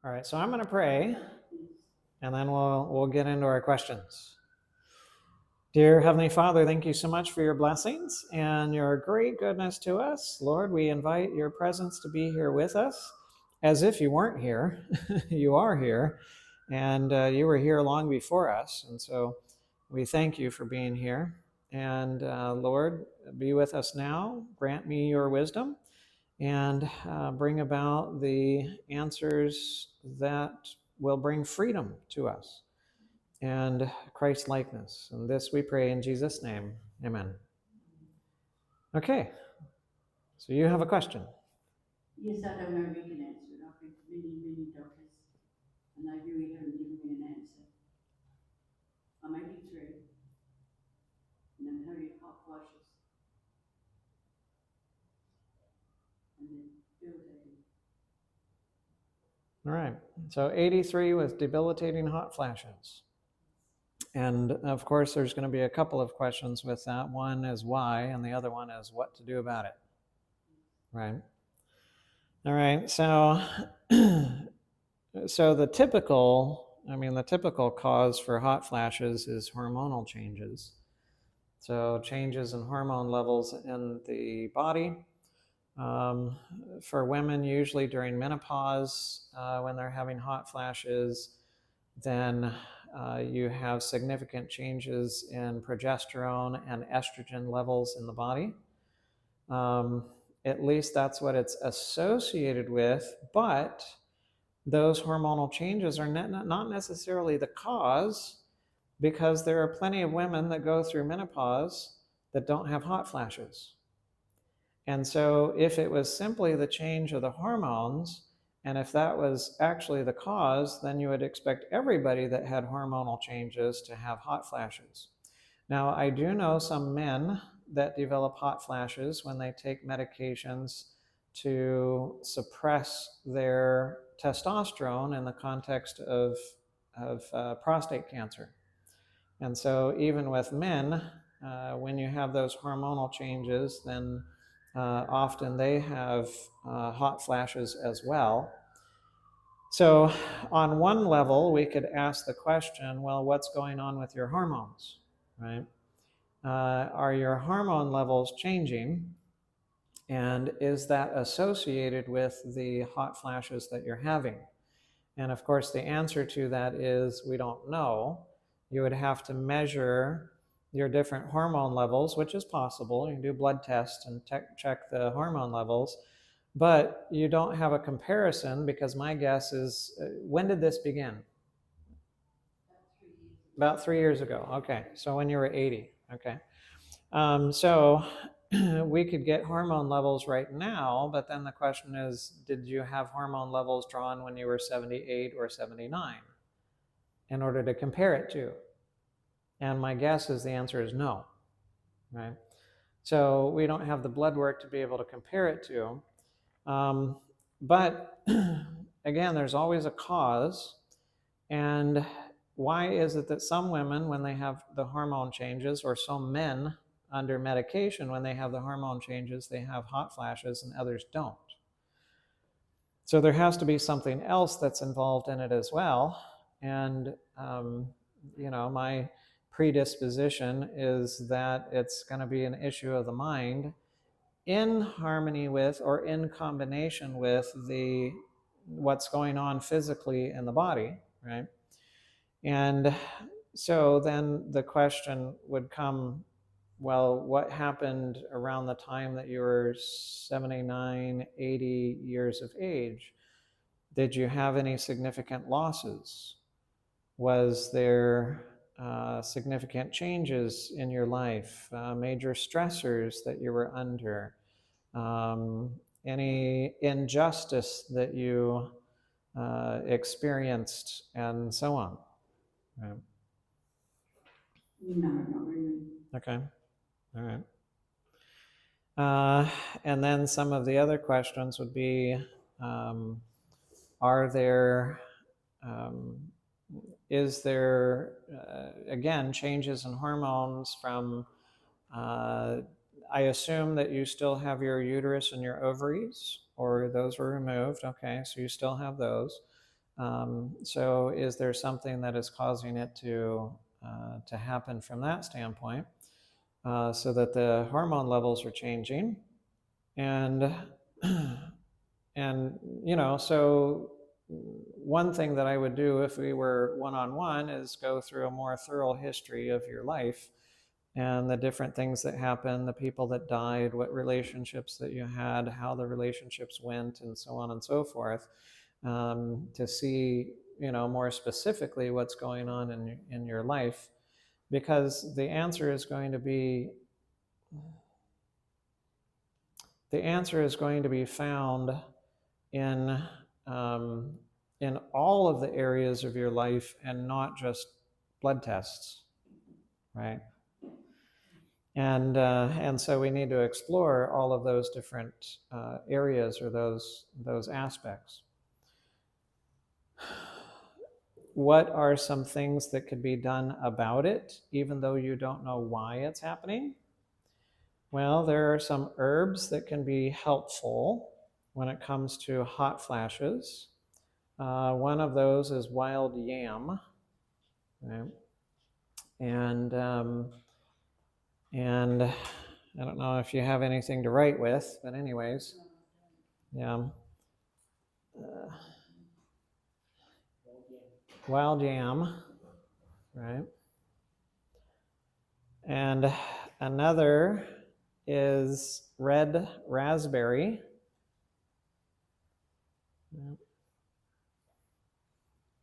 All right, so I'm going to pray, and then we'll get into our questions. Dear Heavenly Father, thank you so much for your blessings and your great goodness to us. Lord, we invite your presence to be here with us as if you weren't here. You are here, and you were here long before us. And so we thank you for being here. And Lord, be with us now. Grant me your wisdom and bring about the answers that will bring freedom to us and Christ likeness. And this we pray in Jesus' name. Amen. Okay, so you have a question. Yes, I don't know if you can answer it. I've been to many doctors and they really haven't given me an answer. I'm 83 and I'm having hot flushes and they're debilitating. All right, so 83 with debilitating hot flashes. And of course, there's going to be a couple of questions with that. One is why, and the other one is what to do about it. Right? All right, so the typical cause for hot flashes is hormonal changes. So changes in hormone levels in the body. For women, usually during menopause, when they're having hot flashes, then you have significant changes in progesterone and estrogen levels in the body. At least that's what it's associated with, but those hormonal changes are not necessarily the cause, because there are plenty of women that go through menopause that don't have hot flashes. And so if it was simply the change of the hormones, and if that was actually the cause, then you would expect everybody that had hormonal changes to have hot flashes. Now, I do know some men that develop hot flashes when they take medications to suppress their testosterone in the context of prostate cancer. And so even with men, when you have those hormonal changes, then often they have hot flashes as well. So on one level, we could ask the question, well, what's going on with your hormones, right? Are your hormone levels changing? And is that associated with the hot flashes that you're having? And of course, the answer to that is we don't know. You would have to measure your different hormone levels, which is possible. You can do blood tests and check the hormone levels, but you don't have a comparison, because my guess is, when did this begin? About 3 years ago. Okay, so when you were 80. Okay. So we could get hormone levels right now, but then the question is, did you have hormone levels drawn when you were 78 or 79 in order to compare it to? And my guess is the answer is no, right? So we don't have the blood work to be able to compare it to. But again, there's always a cause. And why is it that some women, when they have the hormone changes, or some men under medication, when they have the hormone changes, they have hot flashes and others don't? So there has to be something else that's involved in it as well. And, my predisposition is that it's going to be an issue of the mind in harmony with, or in combination with, what's going on physically in the body, right? And so then the question would come, well, what happened around the time that you were 79, 80 years of age? Did you have any significant losses? Was there significant changes in your life, major stressors that you were under, any injustice that you experienced, and so on? Right. No, not really. Okay. All right. And then some of the other questions would be, are there, is there, again, changes in hormones from, I assume that you still have your uterus and your ovaries, or those were removed. Okay, so you still have those. So is there something that is causing it to happen from that standpoint, so that the hormone levels are changing? And and so one thing that I would do if we were one-on-one is go through a more thorough history of your life and the different things that happened, the people that died, what relationships that you had, how the relationships went, and so on and so forth, to see, more specifically what's going on in your life, because the answer is going to be found in um, in all of the areas of your life and not just blood tests, right? And so we need to explore all of those different areas or those aspects. What are some things that could be done about it, even though you don't know why it's happening? Well, there are some herbs that can be helpful when it comes to hot flashes. One of those is wild yam, right? And I don't know if you have anything to write with, but anyways, yeah. Wild yam, right? And another is red raspberry.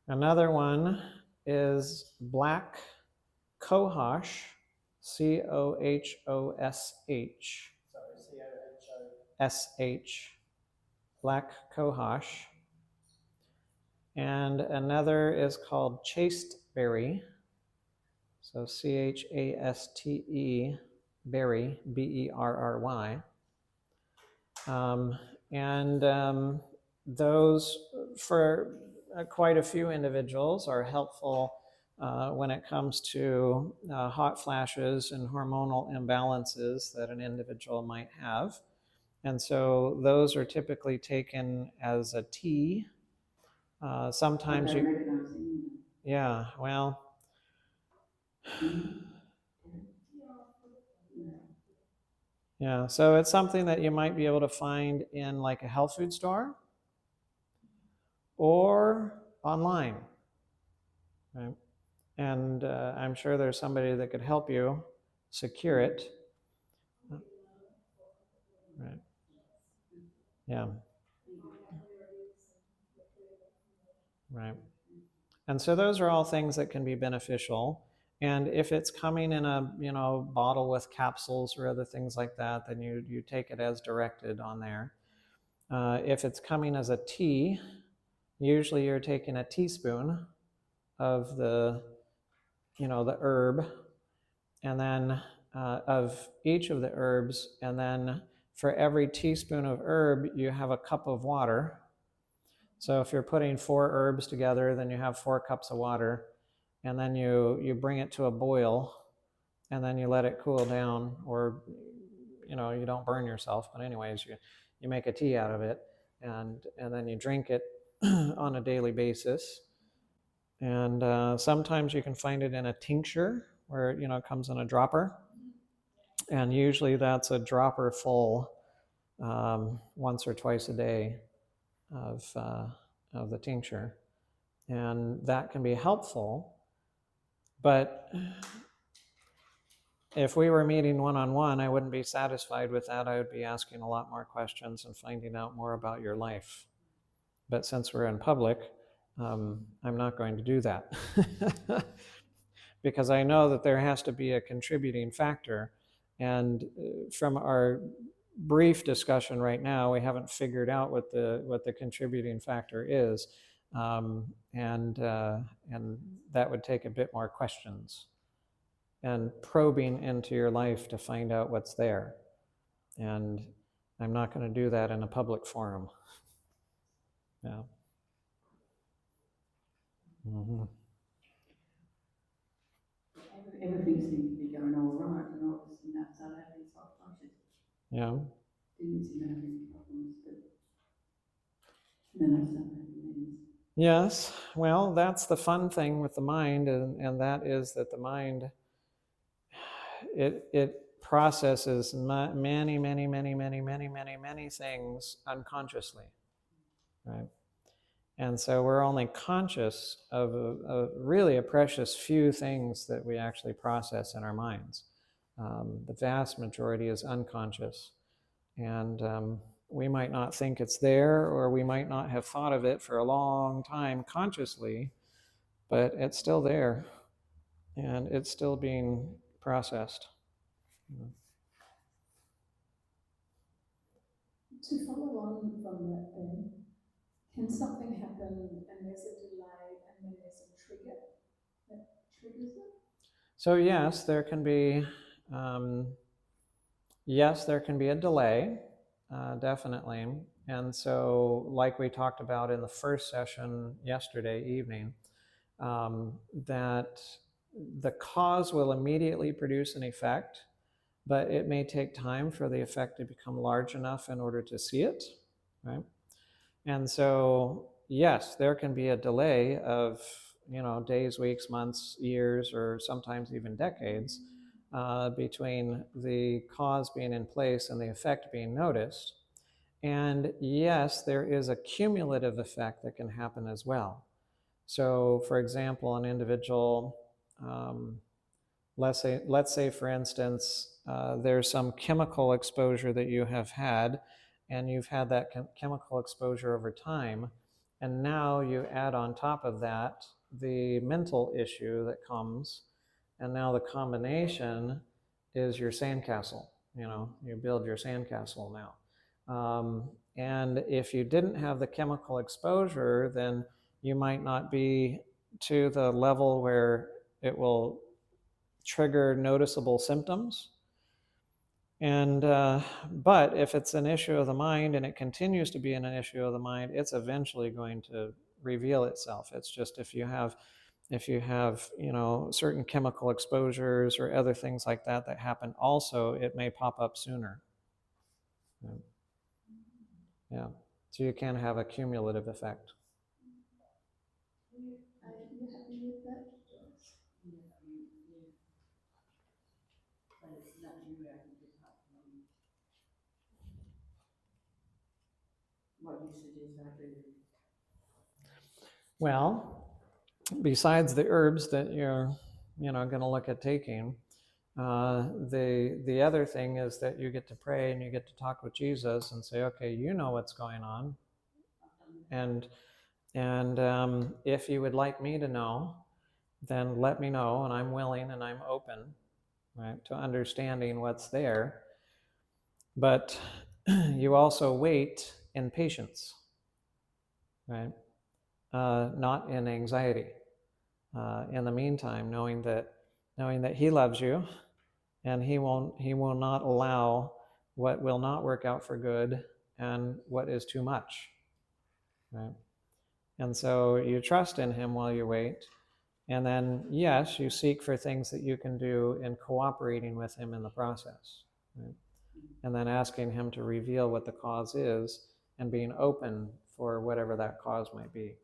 Another one is black cohosh, Cohosh. Sorry, Cohosh, black cohosh. And another is called chasteberry, so Chaste berry, Berry. And those, for quite a few individuals, are helpful when it comes to hot flashes and hormonal imbalances that an individual might have. And so those are typically taken as a tea. Sometimes yeah, well, yeah, so it's something that you might be able to find in like a health food store or online, right? And I'm sure there's somebody that could help you secure it. Right. Yeah. Right. And so those are all things that can be beneficial. And if it's coming in a bottle with capsules or other things like that, then you take it as directed on there. If it's coming as a tea, usually you're taking a teaspoon of the herb, and then of each of the herbs, and then for every teaspoon of herb, you have a cup of water. So if you're putting 4 herbs together, then you have 4 cups of water, and then you bring it to a boil, and then you let it cool down, or you don't burn yourself, but anyways, you make a tea out of it, and then you drink it on a daily basis. And sometimes you can find it in a tincture where it comes in a dropper, and usually that's a dropper full, once or twice a day of the tincture, and that can be helpful. But if we were meeting one-on-one, I wouldn't be satisfied with that. I would be asking a lot more questions and finding out more about your life. But since we're in public, I'm not going to do that because I know that there has to be a contributing factor. And from our brief discussion right now, we haven't figured out what the contributing factor is, and that would take a bit more questions and probing into your life to find out what's there. And I'm not going to do that in a public forum. Yeah. Mm-hmm. Everything seemed to be going all right, and all of a sudden I started having hot flushes. Yeah. Didn't seem to have any problems, but then I started having these. Yes, well, that's the fun thing with the mind, and that is that the mind, it processes many, many, many, many, many, many, many things unconsciously, right? And so we're only conscious of really a precious few things that we actually process in our minds. The vast majority is unconscious. And we might not think it's there, or we might not have thought of it for a long time consciously, but it's still there and it's still being processed. To follow on from that, then, can something happen and there's a delay and then there's a trigger that triggers it? So yes, there can be um, yes, there can be a delay, definitely. And so, like we talked about in the first session yesterday evening, that the cause will immediately produce an effect, but it may take time for the effect to become large enough in order to see it, right? And so, yes, there can be a delay of days, weeks, months, years, or sometimes even decades between the cause being in place and the effect being noticed. And yes, there is a cumulative effect that can happen as well. So, for example, an individual, um, let's say, for instance, there's some chemical exposure that you have had, and you've had that chemical exposure over time, and now you add on top of that the mental issue that comes, and now the combination is your sandcastle. You build your sandcastle now. And if you didn't have the chemical exposure, then you might not be to the level where it will trigger noticeable symptoms. And but if it's an issue of the mind and it continues to be an issue of the mind, it's eventually going to reveal itself. It's just if you have certain chemical exposures or other things like that that happen also, it may pop up sooner. Yeah. So you can have a cumulative effect. Are you happy with that, Joyce? But it's not you, I can just help them. What you suggest I do? Well, besides the herbs that you're going to look at taking, the other thing is that you get to pray and you get to talk with Jesus and say, okay, you know what's going on, and if you would like me to know, then let me know, and I'm willing and I'm open, right, to understanding what's there. But you also wait in patience, right? Not in anxiety. In the meantime, knowing that He loves you, and He will not allow what will not work out for good and what is too much, right? And so you trust in Him while you wait, and then yes, you seek for things that you can do in cooperating with Him in the process, right? And then asking Him to reveal what the cause is and being open for whatever that cause might be.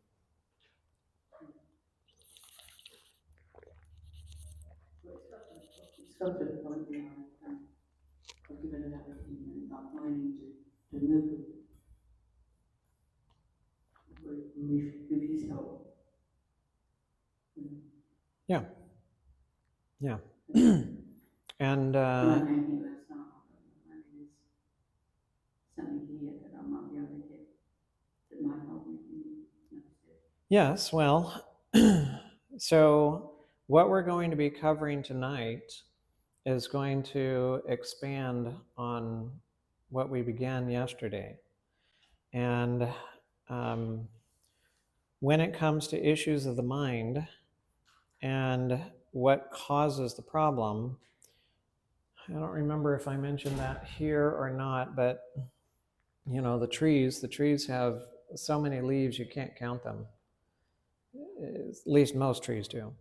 It's got to the point where I've given it everything and not wanting to move with his help. Yeah. Yeah. And my name here last night, I mean, there's something here that I might be able to get that might help me. yes, well, so what we're going to be covering tonight is going to expand on what we began yesterday. And when it comes to issues of the mind and what causes the problem, I don't remember if I mentioned that here or not, but the trees have so many leaves you can't count them. At least most trees do.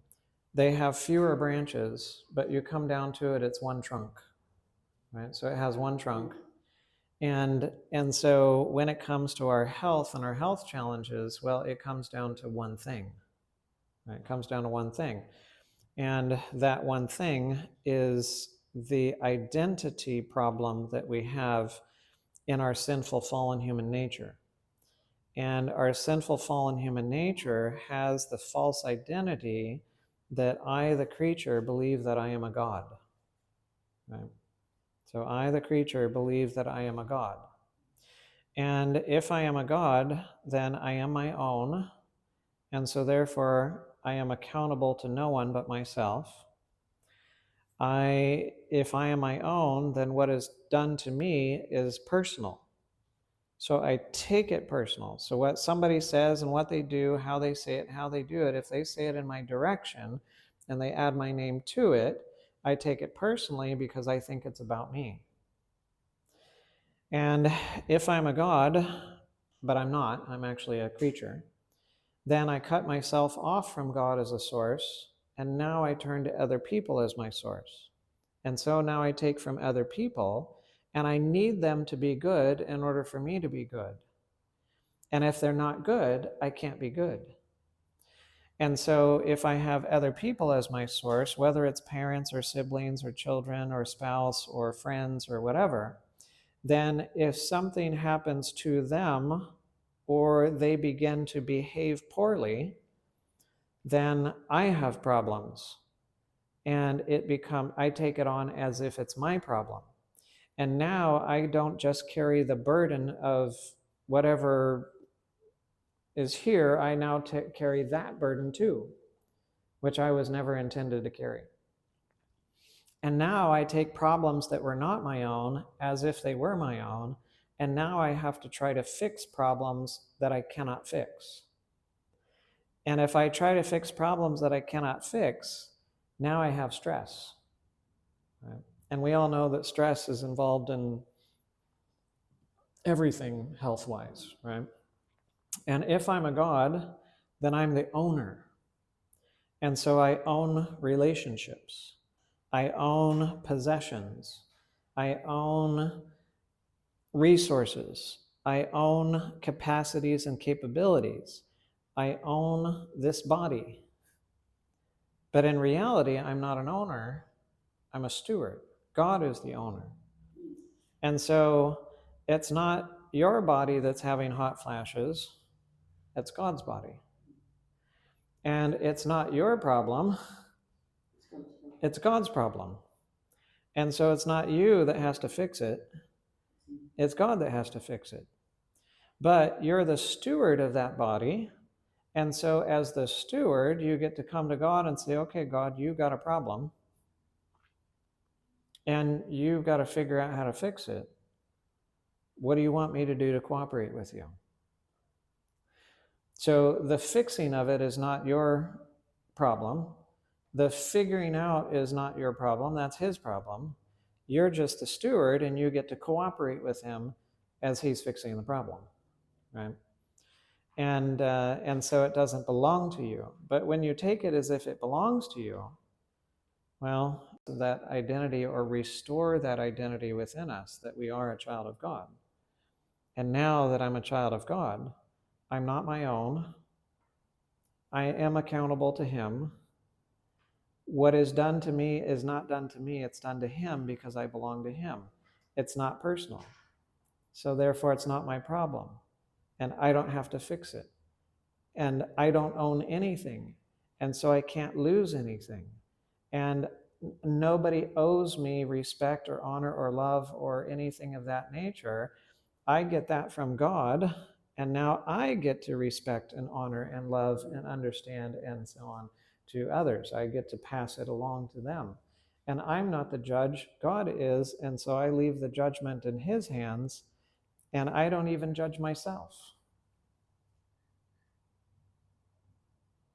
They have fewer branches, but you come down to it, it's one trunk, right? So it has one trunk. And so when it comes to our health and our health challenges, well, it comes down to one thing. Right? It comes down to one thing. And that one thing is the identity problem that we have in our sinful fallen human nature. And our sinful fallen human nature has the false identity that I, the creature, believe that I am a god. Right? So I, the creature, believe that I am a god. And if I am a god, then I am my own. And so therefore, I am accountable to no one but myself. If I am my own, then what is done to me is personal. So I take it personal. So what somebody says and what they do, how they say it, how they do it, if they say it in my direction and they add my name to it, I take it personally because I think it's about me. And if I'm a god, but I'm not, I'm actually a creature, then I cut myself off from God as a source, and now I turn to other people as my source. And so now I take from other people, and I need them to be good in order for me to be good. And if they're not good, I can't be good. And so if I have other people as my source, whether it's parents or siblings or children or spouse or friends or whatever, then if something happens to them or they begin to behave poorly, then I have problems. And I take it on as if it's my problem. And now I don't just carry the burden of whatever is here, I now carry that burden too, which I was never intended to carry. And now I take problems that were not my own as if they were my own, and now I have to try to fix problems that I cannot fix. And if I try to fix problems that I cannot fix, now I have stress. Right? And we all know that stress is involved in everything health-wise, right? And if I'm a god, then I'm the owner. And so I own relationships. I own possessions. I own resources. I own capacities and capabilities. I own this body. But in reality, I'm not an owner. I'm a steward. God is the owner. And so it's not your body that's having hot flashes. It's God's body. And it's not your problem. It's God's problem. And so it's not you that has to fix it. It's God that has to fix it. But you're the steward of that body. And so as the steward, you get to come to God and say, okay, God, you've got a problem. And you've got to figure out how to fix it. What do you want me to do to cooperate with you? So the fixing of it is not your problem. The figuring out is not your problem. That's his problem. You're just the steward, and you get to cooperate with him as he's fixing the problem, right? And so it doesn't belong to you. But when you take it as if it belongs to you, well, that identity, or restore that identity within us that we are a child of God. And now that I'm a child of God, I'm not my own. I am accountable to him. What is done to me is not done to me. It's done to him because I belong to him. It's not personal. So therefore, it's not my problem. And I don't have to fix it. And I don't own anything. And so I can't lose anything. And nobody owes me respect or honor or love or anything of that nature. I get that from God. And now I get to respect and honor and love and understand and so on to others. I get to pass it along to them. And I'm not the judge, God is, and so I leave the judgment in his hands, and I don't even judge myself.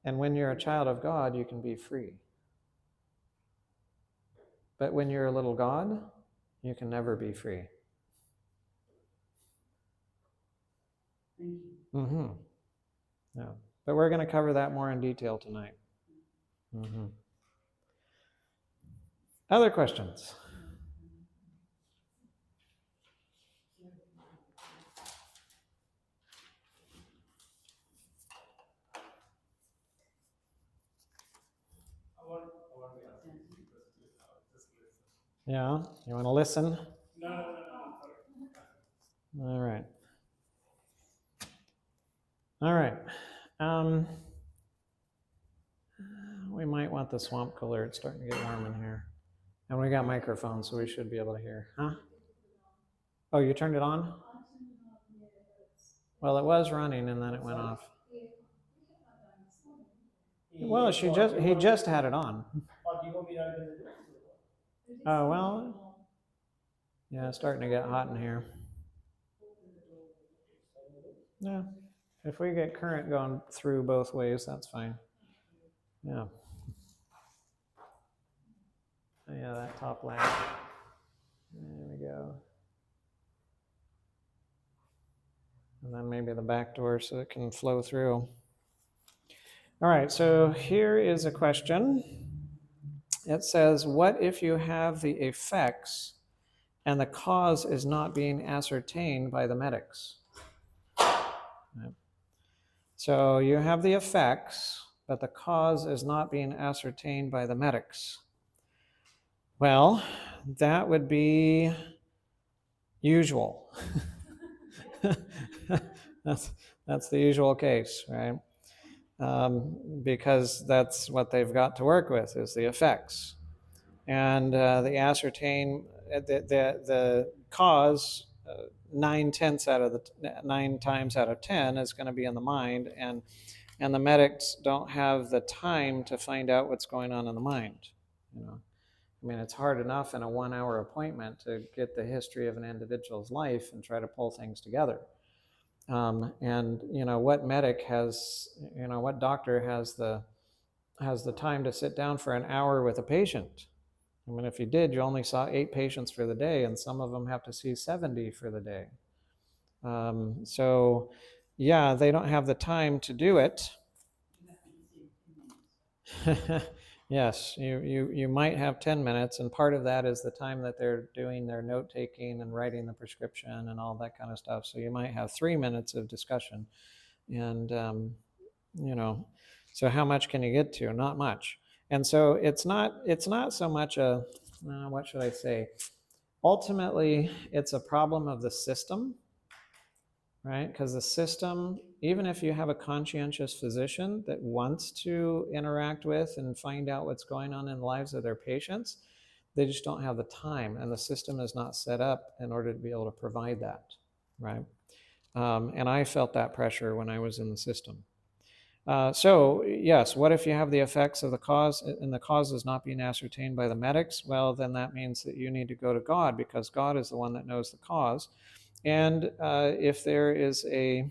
And when you're a child of God, you can be free. But when you're a little God, you can never be free. Thank you. Mm-hmm. Yeah. But we're going to cover that more in detail tonight. Mm-hmm. Other questions? Yeah, you want to listen? All right. All right. Um, we might want the swamp cooler. It's starting to get warm in here. And we got microphones, so we should be able to hear. Huh? Oh, you turned it on? Well, it was running and then it went off. Well, he just had it on. Oh, well, yeah, it's starting to get hot in here. Yeah, if we get current going through both ways, that's fine. Yeah. Yeah, that top lamp. There we go. And then maybe the back door so it can flow through. All right, so here is a question. It says, what if you have the effects and the cause is not being ascertained by the medics? Right. So you have the effects, but the cause is not being ascertained by the medics. Well, that would be usual. that's the usual case, right? Because that's what they've got to work with is the effects, and the ascertain the cause. 9 times out of 10 is going to be in the mind, and the medics don't have the time to find out what's going on in the mind. You know, I mean, it's hard enough in a 1-hour appointment to get the history of an individual's life and try to pull things together. And what medic has, what doctor has the time to sit down for an hour with a patient? I mean, if you did, you only saw 8 patients for the day, and some of them have to see 70 for the day. So, yeah, they don't have the time to do it. Yes, you might have 10 minutes, and part of that is the time that they're doing their note taking and writing the prescription and all that kind of stuff. So you might have 3 minutes of discussion, and so how much can you get to? Not much. And so it's not so much a what should I say? Ultimately, it's a problem of the system, right? Because the system, even if you have a conscientious physician that wants to interact with and find out what's going on in the lives of their patients, they just don't have the time, and the system is not set up in order to be able to provide that, right? And I felt that pressure when I was in the system. So yes, what if you have the effects of the cause and the cause is not being ascertained by the medics? Well, then that means that you need to go to God, because God is the one that knows the cause. And if there is a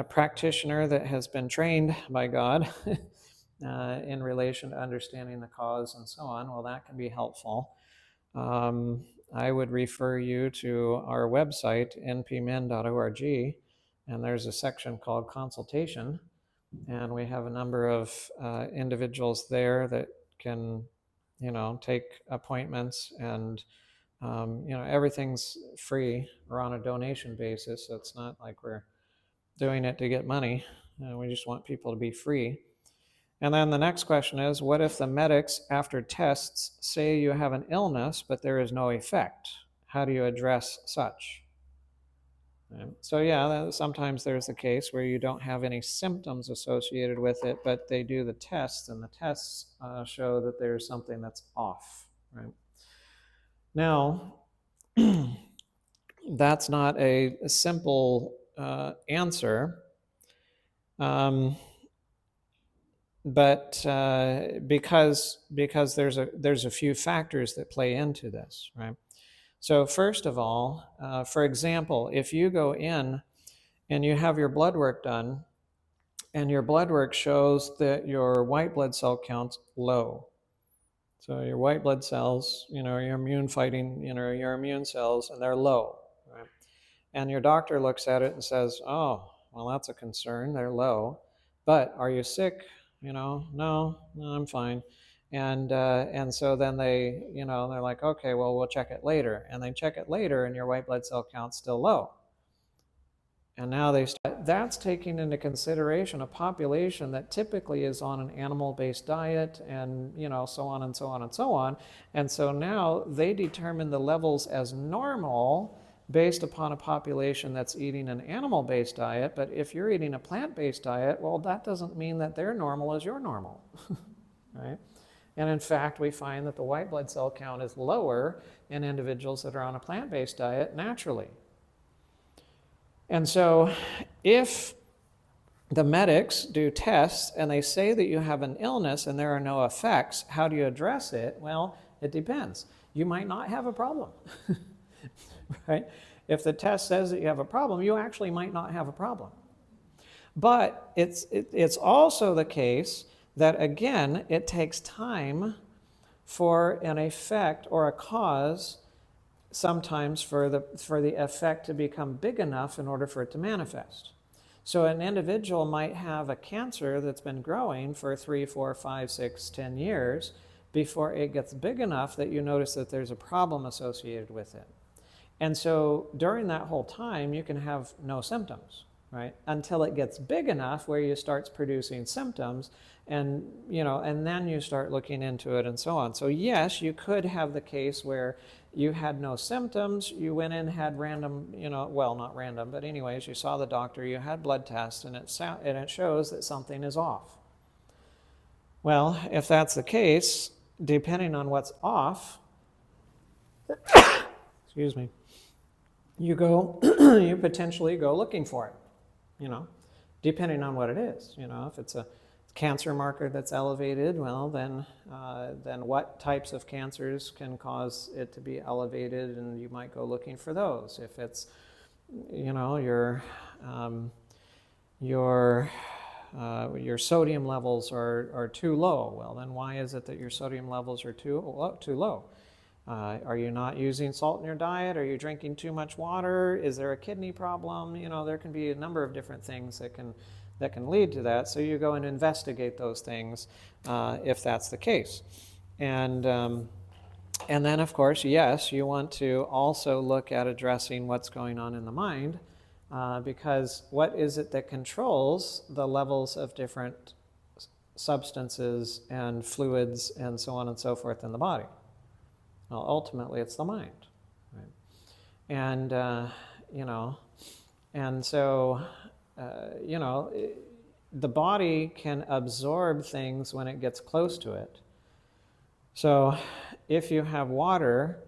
practitioner that has been trained by God in relation to understanding the cause and so on, well, that can be helpful. I would refer you to our website, npmin.org, and there's a section called consultation, and we have a number of individuals there that can, take appointments, and everything's free or on a donation basis. So it's not like we're doing it to get money. We just want people to be free. And then the next question is, what if the medics, after tests, say you have an illness, but there is no effect? How do you address such? So yeah, sometimes there's a case where you don't have any symptoms associated with it, but they do the tests, and the tests show that there's something that's off, right? Now, that's not a simple answer. But because there's a few factors that play into this, right? So first of all, for example, if you go in and you have your blood work done, and your blood work shows that your white blood cell count's low, so your white blood cells, your immune fighting, your immune cells, and they're low, right? And your doctor looks at it and says, "Oh, well, that's a concern. They're low, but are you sick?" No, I'm fine. And so then they, they're like, okay, well, we'll check it later. And they check it later, and your white blood cell count's still low. And now that's taking into consideration a population that typically is on an animal-based diet and, so on and so on and so on. And so now they determine the levels as normal based upon a population that's eating an animal-based diet. But if you're eating a plant-based diet, well, that doesn't mean that their normal is your normal, right? And in fact, we find that the white blood cell count is lower in individuals that are on a plant-based diet naturally. And so if the medics do tests and they say that you have an illness and there are no effects, how do you address it? Well, it depends. You might not have a problem, right? If the test says that you have a problem, you actually might not have a problem. But it's also the case that, again, it takes time for an effect or a cause sometimes for the effect to become big enough in order for it to manifest. So an individual might have a cancer that's been growing for 3, 4, 5, 6, 10 years before it gets big enough that you notice that there's a problem associated with it. And so during that whole time, you can have no symptoms, right? Until it gets big enough where you start producing symptoms, and then you start looking into it and so on. So yes, you could have the case where you had no symptoms, you went in, had random, well, not random, but anyways, you saw the doctor, you had blood tests, and it shows that something is off. Well, if that's the case, depending on what's off, excuse me, you potentially go looking for it, depending on what it is. If it's a cancer marker that's elevated, well, then what types of cancers can cause it to be elevated, and you might go looking for those. If it's, your sodium levels are too low, well, then why is it that your sodium levels are too low? Are you not using salt in your diet? Are you drinking too much water? Is there a kidney problem? There can be a number of different things that can lead to that. So you go and investigate those things if that's the case. And then, of course, yes, you want to also look at addressing what's going on in the mind, because what is it that controls the levels of different substances and fluids and so on and so forth in the body? Well, ultimately, it's the mind, right? And, the body can absorb things when it gets close to it. So if you have water,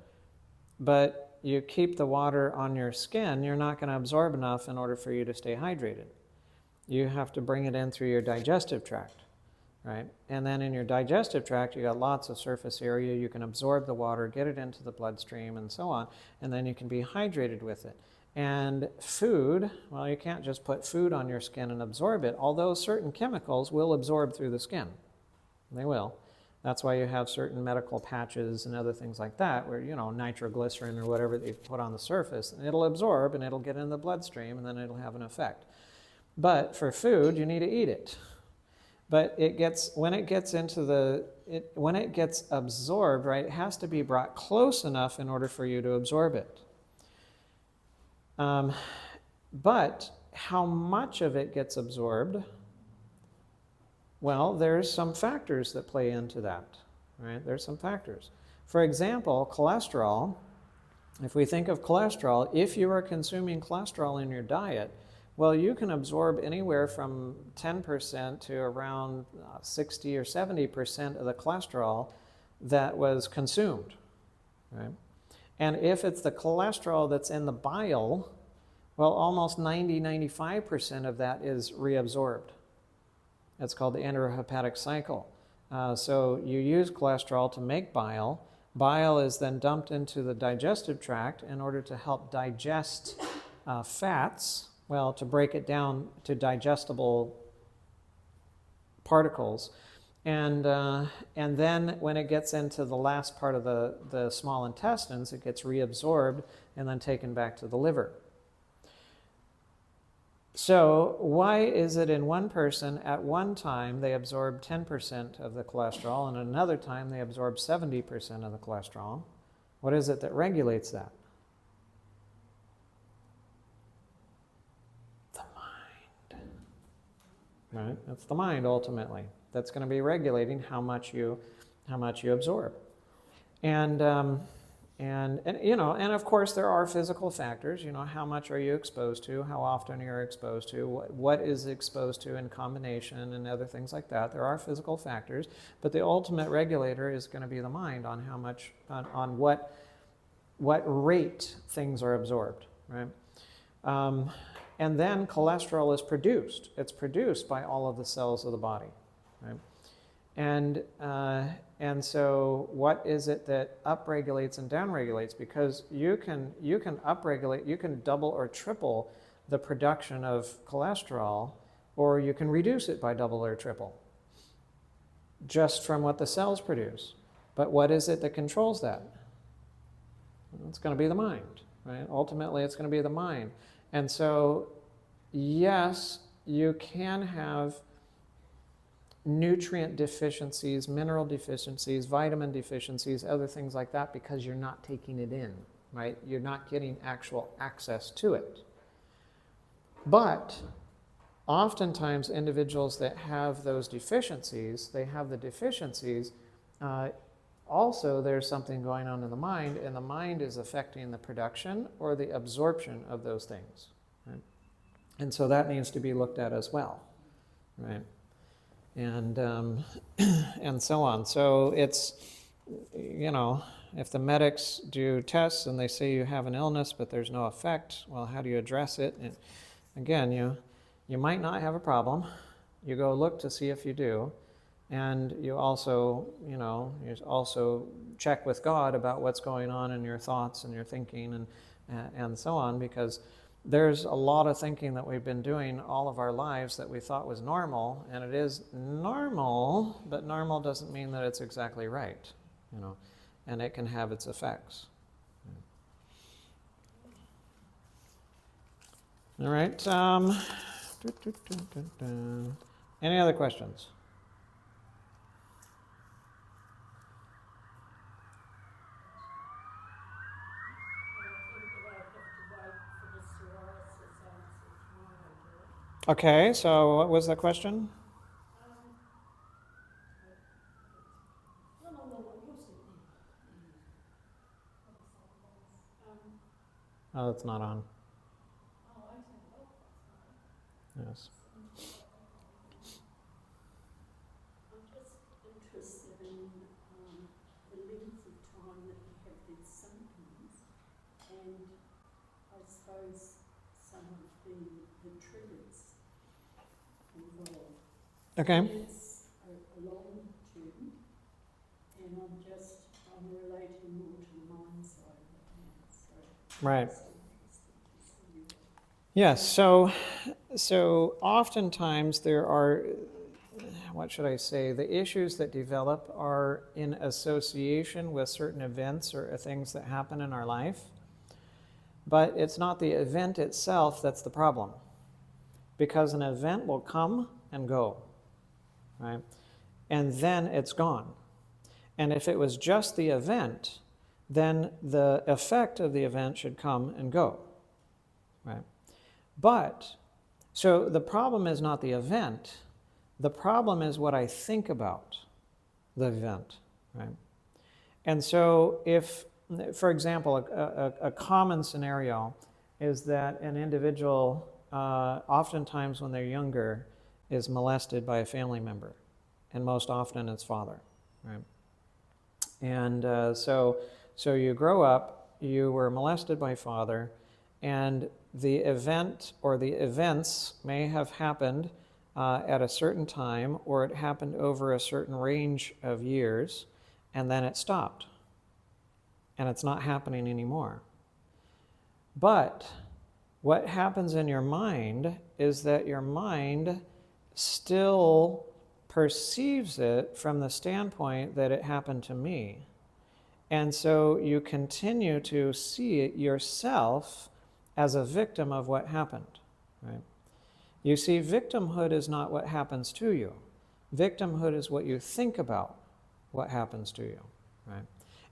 but you keep the water on your skin, you're not going to absorb enough in order for you to stay hydrated. You have to bring it in through your digestive tract. Right? And then in your digestive tract, you got lots of surface area. You can absorb the water, get it into the bloodstream, and so on, and then you can be hydrated with it. And food, well, you can't just put food on your skin and absorb it, although certain chemicals will absorb through the skin. They will. That's why you have certain medical patches and other things like that, where, nitroglycerin or whatever they put on the surface, and it'll absorb, and it'll get in the bloodstream, and then it'll have an effect. But for food, you need to eat it. But when it gets absorbed, right, it has to be brought close enough in order for you to absorb it. But how much of it gets absorbed? Well, there's some factors that play into that, right? There's some factors. For example, cholesterol. If we think of cholesterol, if you are consuming cholesterol in your diet, well, you can absorb anywhere from 10% to around 60 or 70% of the cholesterol that was consumed, right? And if it's the cholesterol that's in the bile, well, almost 90-95% of that is reabsorbed. That's called the enterohepatic cycle. So you use cholesterol to make bile. Bile is then dumped into the digestive tract in order to help digest fats. Well, to break it down to digestible particles. And then when it gets into the last part of the small intestines, it gets reabsorbed and then taken back to the liver. So why is it in one person at one time they absorb 10% of the cholesterol and another time they absorb 70% of the cholesterol? What is it that regulates that? right? It's the mind ultimately that's going to be regulating how much you absorb. And and of course there are physical factors. How much are you exposed to? How often you're exposed to? What is exposed to in combination and other things like that. There are physical factors, but the ultimate regulator is going to be the mind on how much, on what rate things are absorbed, right? And then cholesterol is produced. It's produced by all of the cells of the body, right? And so what is it that upregulates and downregulates? Because you can upregulate, you can double or triple the production of cholesterol, or you can reduce it by double or triple, just from what the cells produce. But what is it that controls that? It's going to be the mind, right? Ultimately, it's going to be the mind. And so, yes, you can have nutrient deficiencies, mineral deficiencies, vitamin deficiencies, other things like that, because you're not taking it in, right? You're not getting actual access to it. But oftentimes individuals that have those deficiencies, also there's something going on in the mind, and the mind is affecting the production or the absorption of those things, right? And so that needs to be looked at as well, right? And and so on. So it's, if the medics do tests and they say you have an illness but there's no effect, well, how do you address it? And again, you might not have a problem. You go look to see if you do, and you also check with God about what's going on in your thoughts and your thinking and so on, because there's a lot of thinking that we've been doing all of our lives that we thought was normal, and it is normal, but normal doesn't mean that it's exactly right, and it can have its effects. All right. Any other questions? Okay, so what was the question? Oh, it's not on. Yes. I'm just interested in the length of time that you have these symptoms, and I suppose some of the triggers involved. Okay. It's a long term, and I'm relating more to the mind side of it now, so Right. it's interesting to see that. Yes, so oftentimes there are, what should I say, the issues that develop are in association with certain events or things that happen in our life, but it's not the event itself that's the problem, because an event will come and go, right? And then it's gone. And if it was just the event, then the effect of the event should come and go, right? But, so the problem is not the event, the problem is what I think about the event, right? And so if, for example, a common scenario is that an individual, oftentimes when they're younger, is molested by a family member, and most often it's father, right? And so you grow up, you were molested by father, and the event or the events may have happened at a certain time, or it happened over a certain range of years, and then it stopped. And it's not happening anymore. But what happens in your mind is that your mind still perceives it from the standpoint that it happened to me. And so you continue to see it yourself as a victim of what happened, right? You see, victimhood is not what happens to you. Victimhood is what you think about what happens to you, right?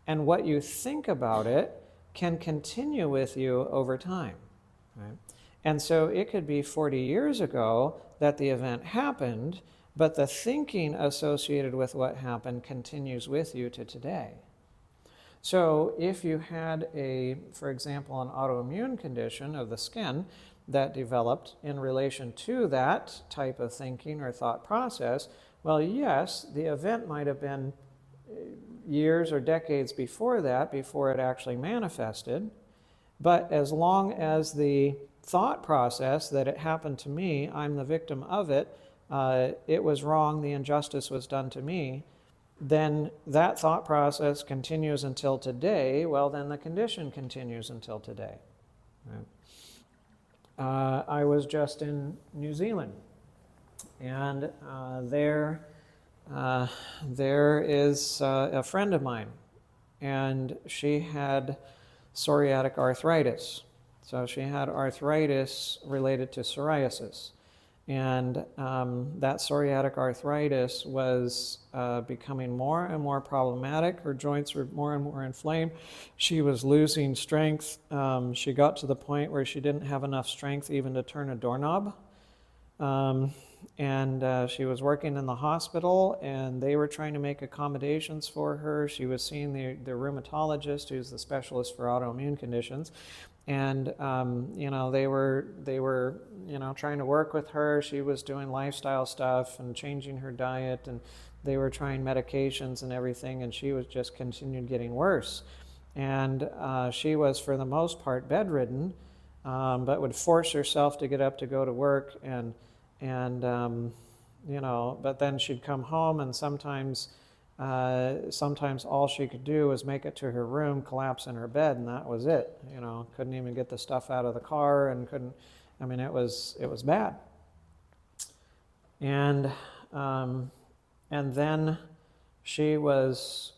And what you think about it can continue with you over time, right? And so it could be 40 years ago that the event happened, but the thinking associated with what happened continues with you to today. So if you had for example, an autoimmune condition of the skin that developed in relation to that type of thinking or thought process, well, yes, the event might have been years or decades before that, before it actually manifested. But as long as the thought process that it happened to me, I'm the victim of it, it was wrong, the injustice was done to me, then that thought process continues until today, well, then the condition continues until today. Right? I was just in New Zealand, and there is a friend of mine, and she had psoriatic arthritis. So she had arthritis related to psoriasis. And that psoriatic arthritis was becoming more and more problematic. Her joints were more and more inflamed. She was losing strength. She got to the point where she didn't have enough strength even to turn a doorknob. And she was working in the hospital, and they were trying to make accommodations for her. She was seeing the rheumatologist, who's the specialist for autoimmune conditions. And they were trying to work with her. She was doing lifestyle stuff and changing her diet, and they were trying medications and everything, and she was just continued getting worse. And she was, for the most part, bedridden, but would force herself to get up to go to work, but then she'd come home, and sometimes all she could do was make it to her room, collapse in her bed, and that was it. Couldn't even get the stuff out of the car, and it was bad. And then she was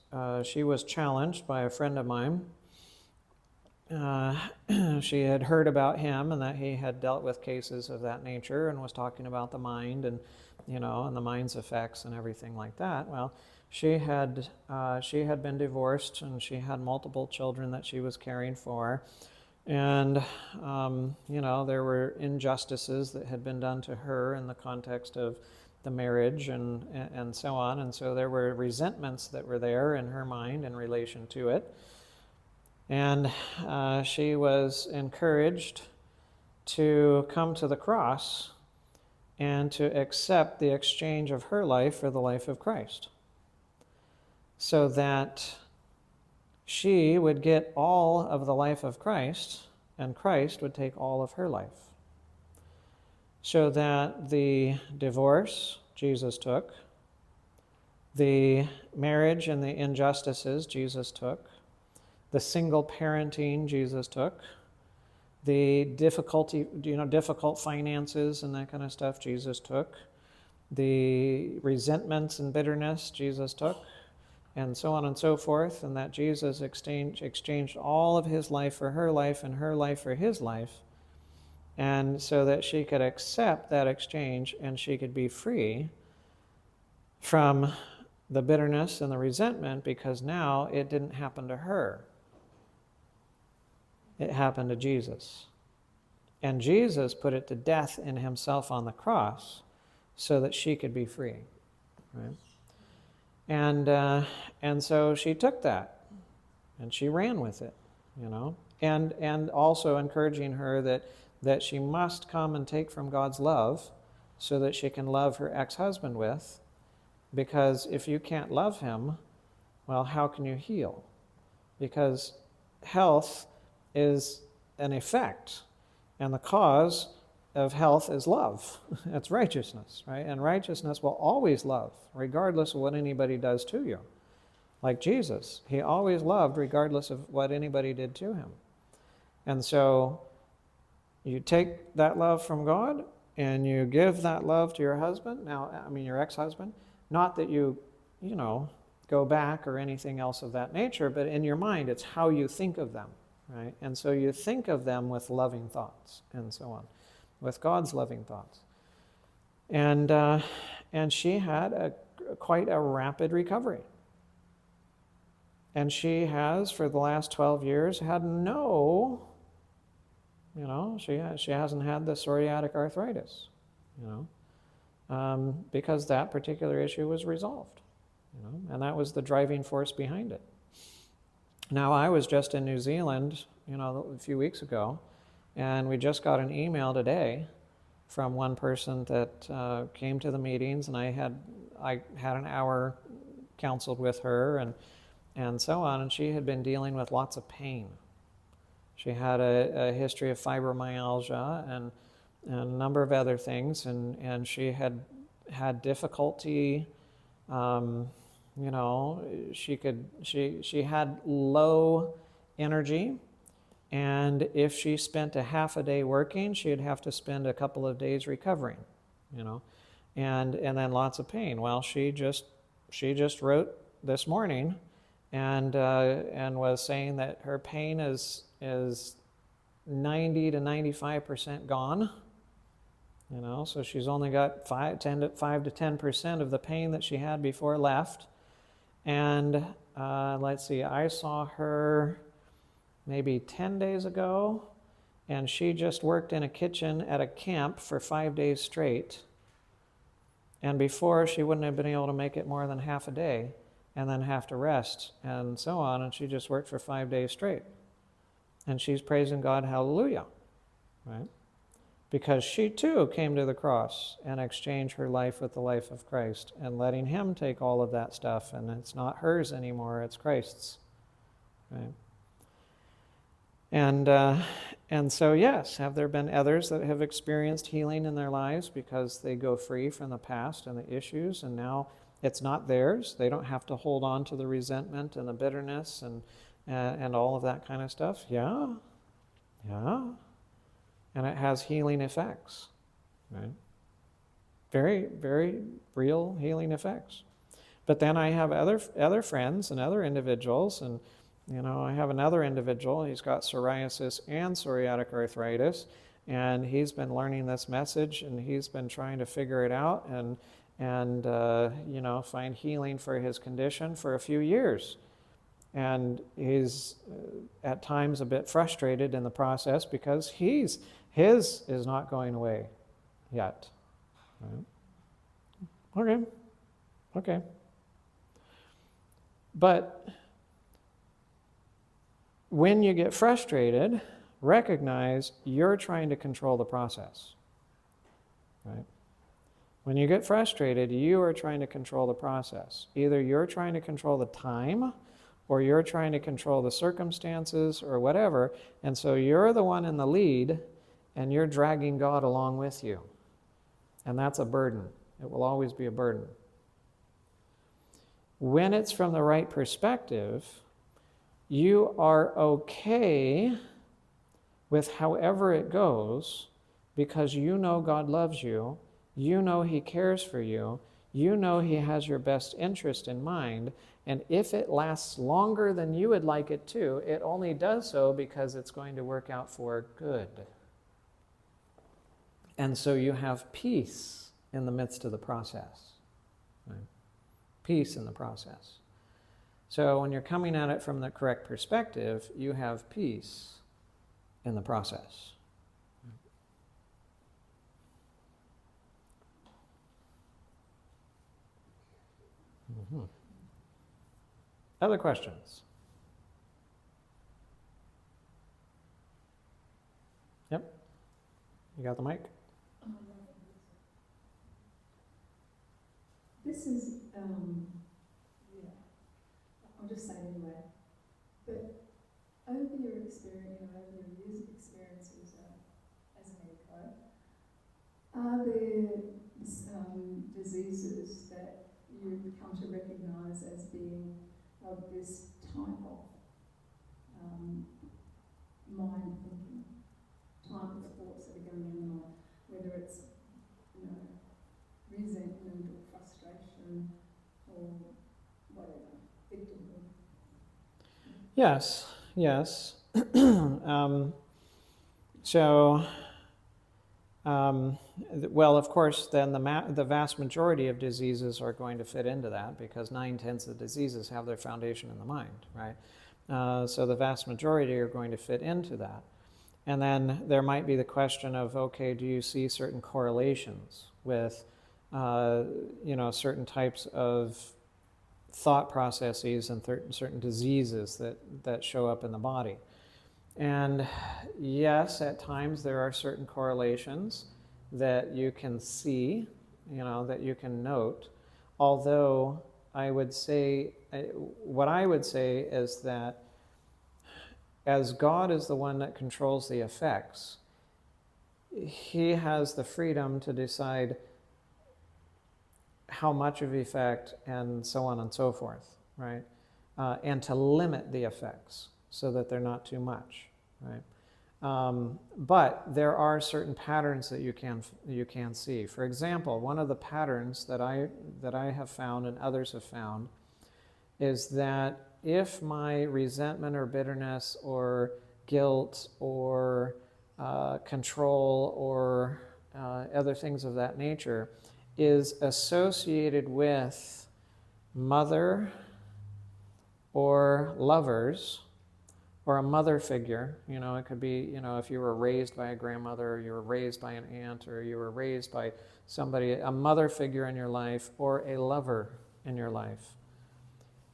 challenged by a friend of mine. She had heard about him and that he had dealt with cases of that nature and was talking about the mind and the mind's effects and everything like that. Well, she had been divorced, and she had multiple children that she was caring for. And, there were injustices that had been done to her in the context of the marriage and so on. And so there were resentments that were there in her mind in relation to it. And she was encouraged to come to the cross and to accept the exchange of her life for the life of Christ, so that she would get all of the life of Christ, and Christ would take all of her life. So that the divorce Jesus took, the marriage and the injustices Jesus took, the single parenting Jesus took, the difficult finances and that kind of stuff Jesus took, the resentments and bitterness Jesus took, and so on and so forth, and that Jesus exchanged all of his life for her life and her life for his life, and so that she could accept that exchange and she could be free from the bitterness and the resentment, because now it didn't happen to her. It happened to Jesus. And Jesus put it to death in himself on the cross so that she could be free. Right? And so she took that and she ran with it, and also encouraging her that she must come and take from God's love so that she can love her ex-husband with, because if you can't love him, well, how can you heal? Because health is an effect, and the cause of health is love. It's righteousness, right? And righteousness will always love, regardless of what anybody does to you. Like Jesus, he always loved regardless of what anybody did to him. And so you take that love from God and you give that love to your husband, your ex-husband. Not that you go back or anything else of that nature, but in your mind, it's how you think of them. Right? And so you think of them with loving thoughts and so on, with God's loving thoughts. And she had quite a rapid recovery. And she has, for the last 12 years, had no You know, she hasn't had the psoriatic arthritis, you know, because that particular issue was resolved, you know, and that was the driving force behind it. Now, I was just in New Zealand, you know, a few weeks ago, and we just got an email today from one person that came to the meetings, and I had an hour counseled with her and so on, and she had been dealing with lots of pain. She had a history of fibromyalgia and a number of other things, and she had difficulty. You know, she had low energy, and if she spent a half a day working, she'd have to spend a couple of days recovering. You know, and then lots of pain. Well, she just wrote this morning, and was saying that her pain is 90 to 95% gone. You know, so she's only got 5 to 10% of the pain that she had before left. And let's see, I saw her maybe 10 days ago, and she just worked in a kitchen at a camp for 5 days straight. And before, she wouldn't have been able to make it more than half a day and then have to rest and so on. And she just worked for 5 days straight. And she's praising God, hallelujah, right? Because she too came to the cross and exchanged her life with the life of Christ and letting him take all of that stuff. And it's not hers anymore, it's Christ's, right? And so, yes, have there been others that have experienced healing in their lives because they go free from the past and the issues, and now it's not theirs? They don't have to hold on to the resentment and the bitterness and all of that kind of stuff? Yeah. And it has healing effects, right? Very, very real healing effects. But then I have other friends and other individuals, and you know, I have another individual, he's got psoriasis and psoriatic arthritis, and he's been learning this message, and he's been trying to figure it out and you know, find healing for his condition for a few years. And he's at times a bit frustrated in the process because his is not going away yet. Right? Okay. But when you get frustrated, recognize you're trying to control the process. Right? When you get frustrated, you are trying to control the process. Either you're trying to control the time, or you're trying to control the circumstances, or whatever, and so you're the one in the lead, and you're dragging God along with you. And that's a burden. It will always be a burden. When it's from the right perspective, you are okay with however it goes because you know God loves you, you know he cares for you, you know he has your best interest in mind, and if it lasts longer than you would like it to, it only does so because it's going to work out for good. And so you have peace in the midst of the process. Right? Peace in the process. So when you're coming at it from the correct perspective, you have peace in the process. Mm-hmm. Other questions? Yep. You got the mic? This is, yeah, I'll just say anyway, but over your experience, over your years of experiences as an eco, are there diseases that you've come to recognise as being of this type of mind thinking, type of thoughts that are going on, whether it's, you know, resentment or frustration or whatever, victimhood? Yes. Well, of course, then the vast majority of diseases are going to fit into that because 9/10 of diseases have their foundation in the mind, right? So the vast majority are going to fit into that. And then there might be the question of, okay, do you see certain correlations with, certain types of thought processes and certain diseases that show up in the body? And yes, at times there are certain correlations that you can see, that you can note. Although what I would say is that as God is the one that controls the effects, he has the freedom to decide how much of effect and so on and so forth, right? And to limit the effects so that they're not too much, right? But there are certain patterns that you can see. For example, one of the patterns that I have found and others have found is that if my resentment or bitterness or guilt or control or other things of that nature is associated with mother or lovers or a mother figure, it could be, if you were raised by a grandmother, or you were raised by an aunt, or you were raised by somebody, a mother figure in your life, or a lover in your life,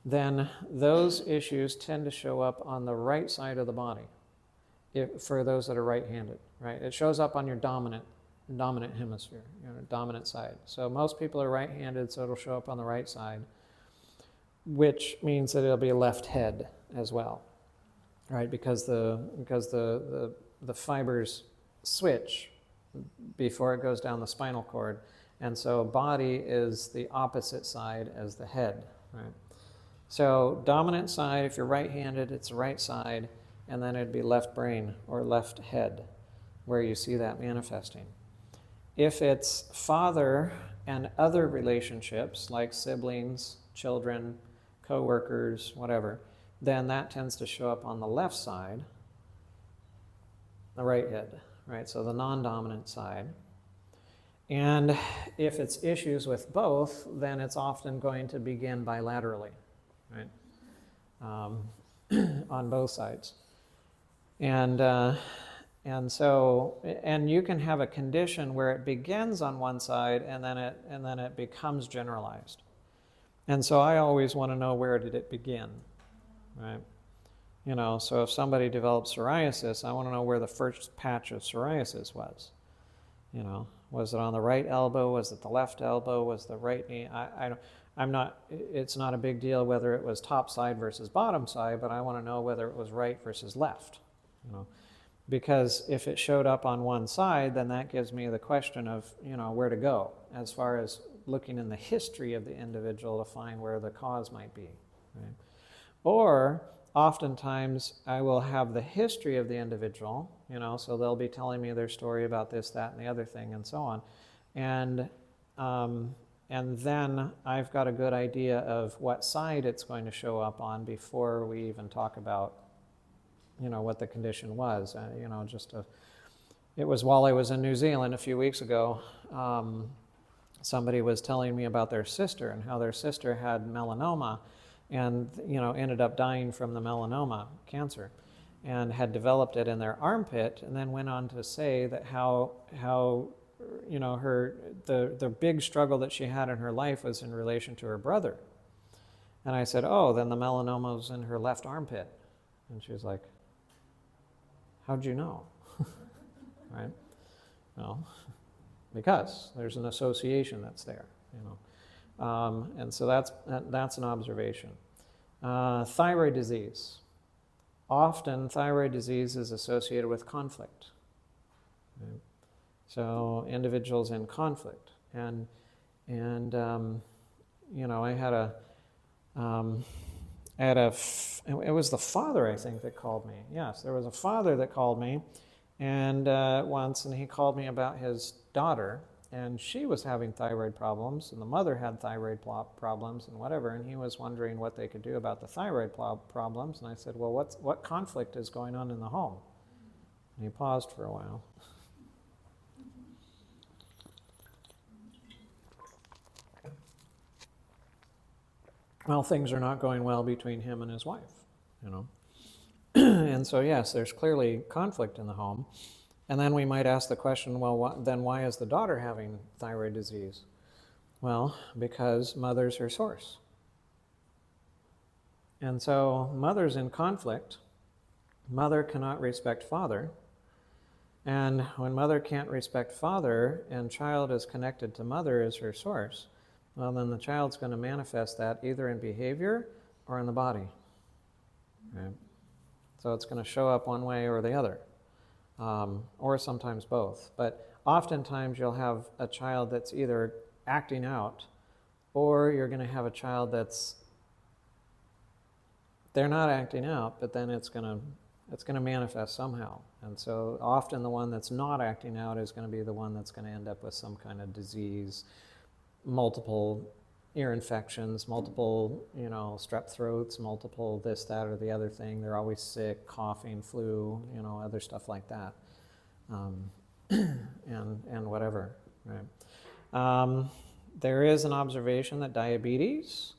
then those issues tend to show up on the right side of the body for those that are right-handed, right? It shows up on your dominant hemisphere, dominant side. So most people are right-handed, so it'll show up on the right side, which means that it'll be a left head as well, right? Because the fibers switch before it goes down the spinal cord, and so body is the opposite side as the head, right? So dominant side, if you're right-handed, it's the right side, and then it'd be left brain or left head where you see that manifesting. If it's father and other relationships like siblings, children, co-workers, whatever, then that tends to show up on the left side, the right head, right? So the non-dominant side. And if it's issues with both, then it's often going to begin bilaterally, right? On both sides. And you can have a condition where it begins on one side and then it becomes generalized. And so I always want to know, where did it begin, right? So if somebody develops psoriasis, I want to know where the first patch of psoriasis was. Was it on the right elbow? Was it the left elbow? Was the right knee? It's not a big deal whether it was top side versus bottom side, but I want to know whether it was right versus left, Because if it showed up on one side, then that gives me the question of, where to go as far as looking in the history of the individual to find where the cause might be, right? Or oftentimes I will have the history of the individual, so they'll be telling me their story about this, that, and the other thing, and so on. And then I've got a good idea of what side it's going to show up on before we even talk about what the condition was. It was while I was in New Zealand a few weeks ago, somebody was telling me about their sister and how their sister had melanoma and, ended up dying from the melanoma cancer and had developed it in their armpit, and then went on to say that how the big struggle that she had in her life was in relation to her brother. And I said, oh, then the melanoma was in her left armpit. And she was like, how'd you know? Right? Well, because there's an association that's there, and so that's an observation. Thyroid disease. Often thyroid disease is associated with conflict. Right? So individuals in conflict, and I had it was the father, I think, that called me. Yes, there was a father that called me, and once, and he called me about his daughter, and she was having thyroid problems, and the mother had thyroid problems and whatever, and he was wondering what they could do about the thyroid problems, and I said, well, what conflict is going on in the home? And he paused for a while. Well, things are not going well between him and his wife, And so, yes, there's clearly conflict in the home. And then we might ask the question, well, then why is the daughter having thyroid disease? Well, because mother's her source. And so mother's in conflict. Mother cannot respect father. And when mother can't respect father and child is connected to mother as her source, well, then the child's going to manifest that either in behavior or in the body. Right? So it's going to show up one way or the other, or sometimes both. But oftentimes you'll have a child that's either acting out, or you're going to have a child they're not acting out, but then it's going to manifest somehow. And so often the one that's not acting out is going to be the one that's going to end up with some kind of disease, multiple ear infections, multiple, strep throats, multiple this, that, or the other thing. They're always sick, coughing, flu, other stuff like that, and whatever, right? There is an observation that diabetes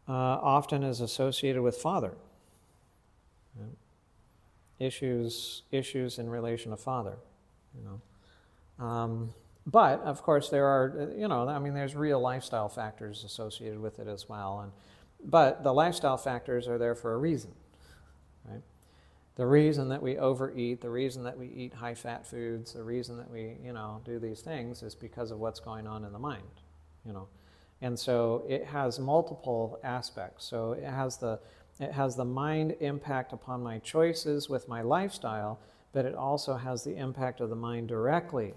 often is associated with father. Right? Issues in relation to father, But, of course, there are, there's real lifestyle factors associated with it as well. But the lifestyle factors are there for a reason, right? The reason that we overeat, the reason that we eat high-fat foods, the reason that we, do these things is because of what's going on in the mind, And so it has multiple aspects. So it has the mind impact upon my choices with my lifestyle, but it also has the impact of the mind directly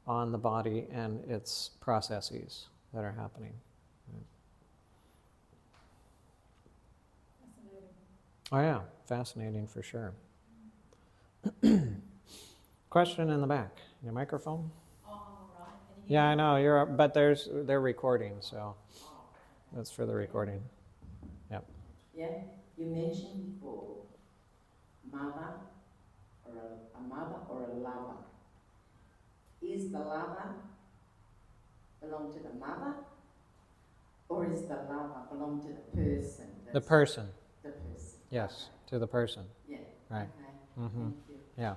on the body and its processes that are happening. Fascinating. Oh yeah, fascinating for sure. Question in the back. Your microphone? Yeah, I know but they're recording, so that's for the recording. Yep. Yeah, you mentioned before mother or a mother or a lover. Is the lover belong to the mother, or is the lover belong to the person? The person. The person. Yes, to the person. Yeah. Right. Okay. Mm-hmm. Thank you. Yeah.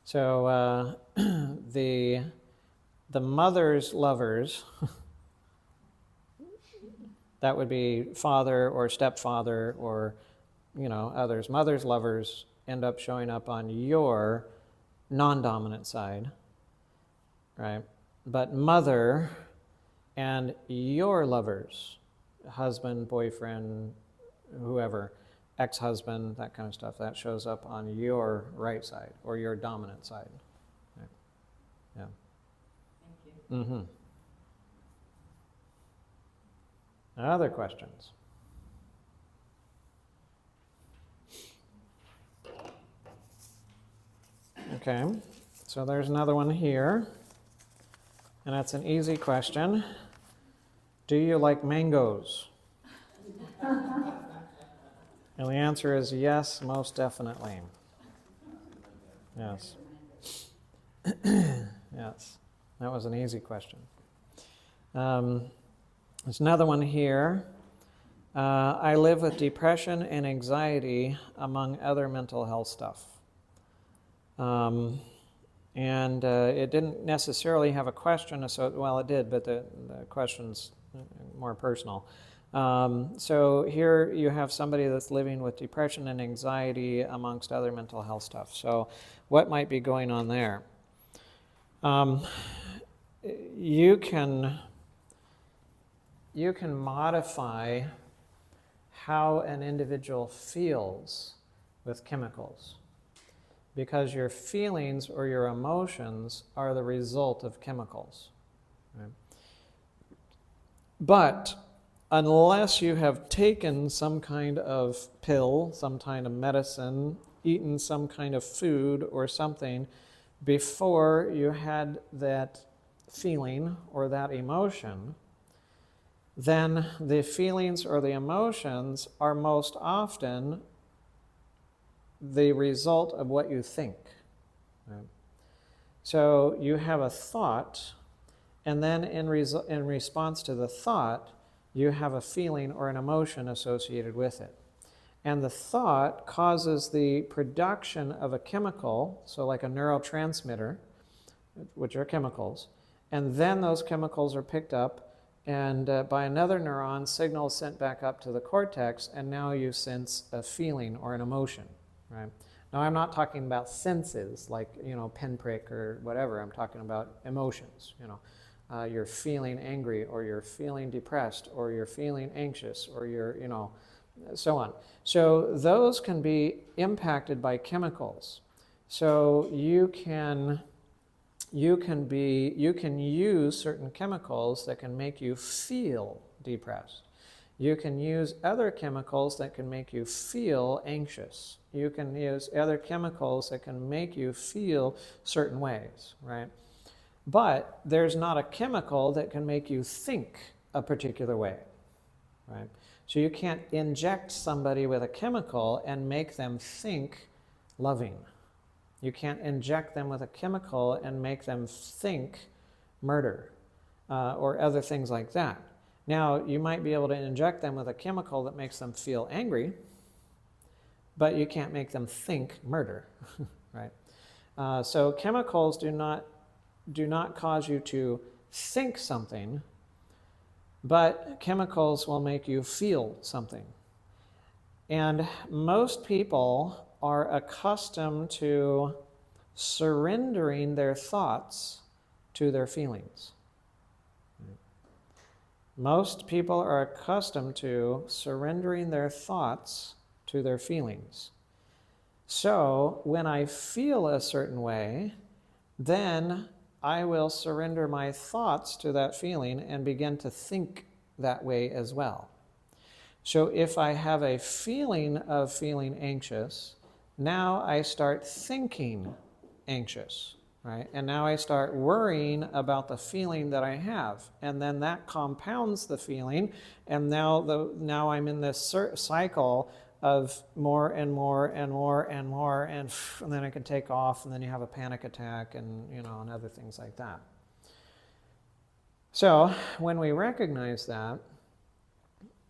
So the mother's lovers, that would be father or stepfather or others. Mother's lovers end up showing up on your non-dominant side, right? But mother and your lovers, husband, boyfriend, whoever, ex-husband, that kind of stuff, that shows up on your right side or your dominant side. Right? Yeah. Thank you. Mm-hmm. Other questions? Okay, so there's another one here, and that's an easy question. Do you like mangoes? And the answer is yes, most definitely. Yes. Yes, that was an easy question. There's another one here. I live with depression and anxiety, among other mental health stuff. And it didn't necessarily have a question, well, it did, but the question's more personal. So here you have somebody that's living with depression and anxiety amongst other mental health stuff. So what might be going on there? You can modify how an individual feels with chemicals, because your feelings or your emotions are the result of chemicals. Right? But unless you have taken some kind of pill, some kind of medicine, eaten some kind of food or something before you had that feeling or that emotion, then the feelings or the emotions are most often the result of what you think. Right? So you have a thought, and then in response to the thought, you have a feeling or an emotion associated with it. And the thought causes the production of a chemical, so like a neurotransmitter, which are chemicals. And then those chemicals are picked up and by another neuron, signals sent back up to the cortex, and now you sense a feeling or an emotion, right? Now, I'm not talking about senses like, pinprick or whatever. I'm talking about emotions, you're feeling angry, or you're feeling depressed, or you're feeling anxious, or you're, so on. So those can be impacted by chemicals. So you can use certain chemicals that can make you feel depressed. You can use other chemicals that can make you feel anxious. You can use other chemicals that can make you feel certain ways, right? But there's not a chemical that can make you think a particular way, right? So you can't inject somebody with a chemical and make them think loving. You can't inject them with a chemical and make them think murder or other things like that. Now, you might be able to inject them with a chemical that makes them feel angry, but you can't make them think murder, right? So chemicals do not cause you to think something, but chemicals will make you feel something. And most people are accustomed to surrendering their thoughts to their feelings. Most people are accustomed to surrendering their thoughts to their feelings. So when I feel a certain way, then I will surrender my thoughts to that feeling and begin to think that way as well. So if I have a feeling of feeling anxious, now I start thinking anxious, right? And now I start worrying about the feeling that I have. And then that compounds the feeling. And now I'm in this cycle of more and more and more and more. And then it can take off. And then you have a panic attack and, and other things like that. So when we recognize that,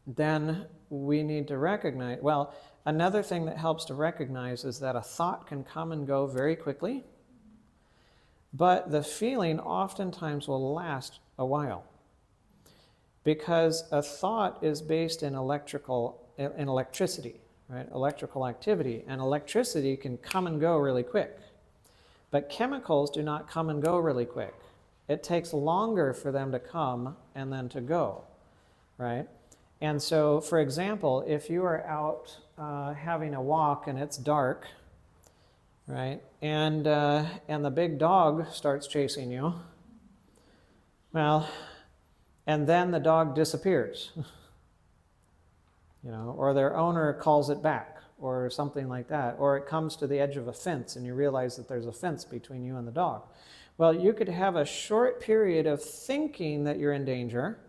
then we need to recognize, another thing that helps to recognize is that a thought can come and go very quickly, but the feeling oftentimes will last a while, because a thought is based in electricity, right? Electrical activity, and electricity can come and go really quick, but chemicals do not come and go really quick. It takes longer for them to come and then to go, right? And so, for example, if you are out having a walk and it's dark, right, and the big dog starts chasing you, and then the dog disappears, or their owner calls it back, or something like that, or it comes to the edge of a fence and you realize that there's a fence between you and the dog. Well, you could have a short period of thinking that you're in danger.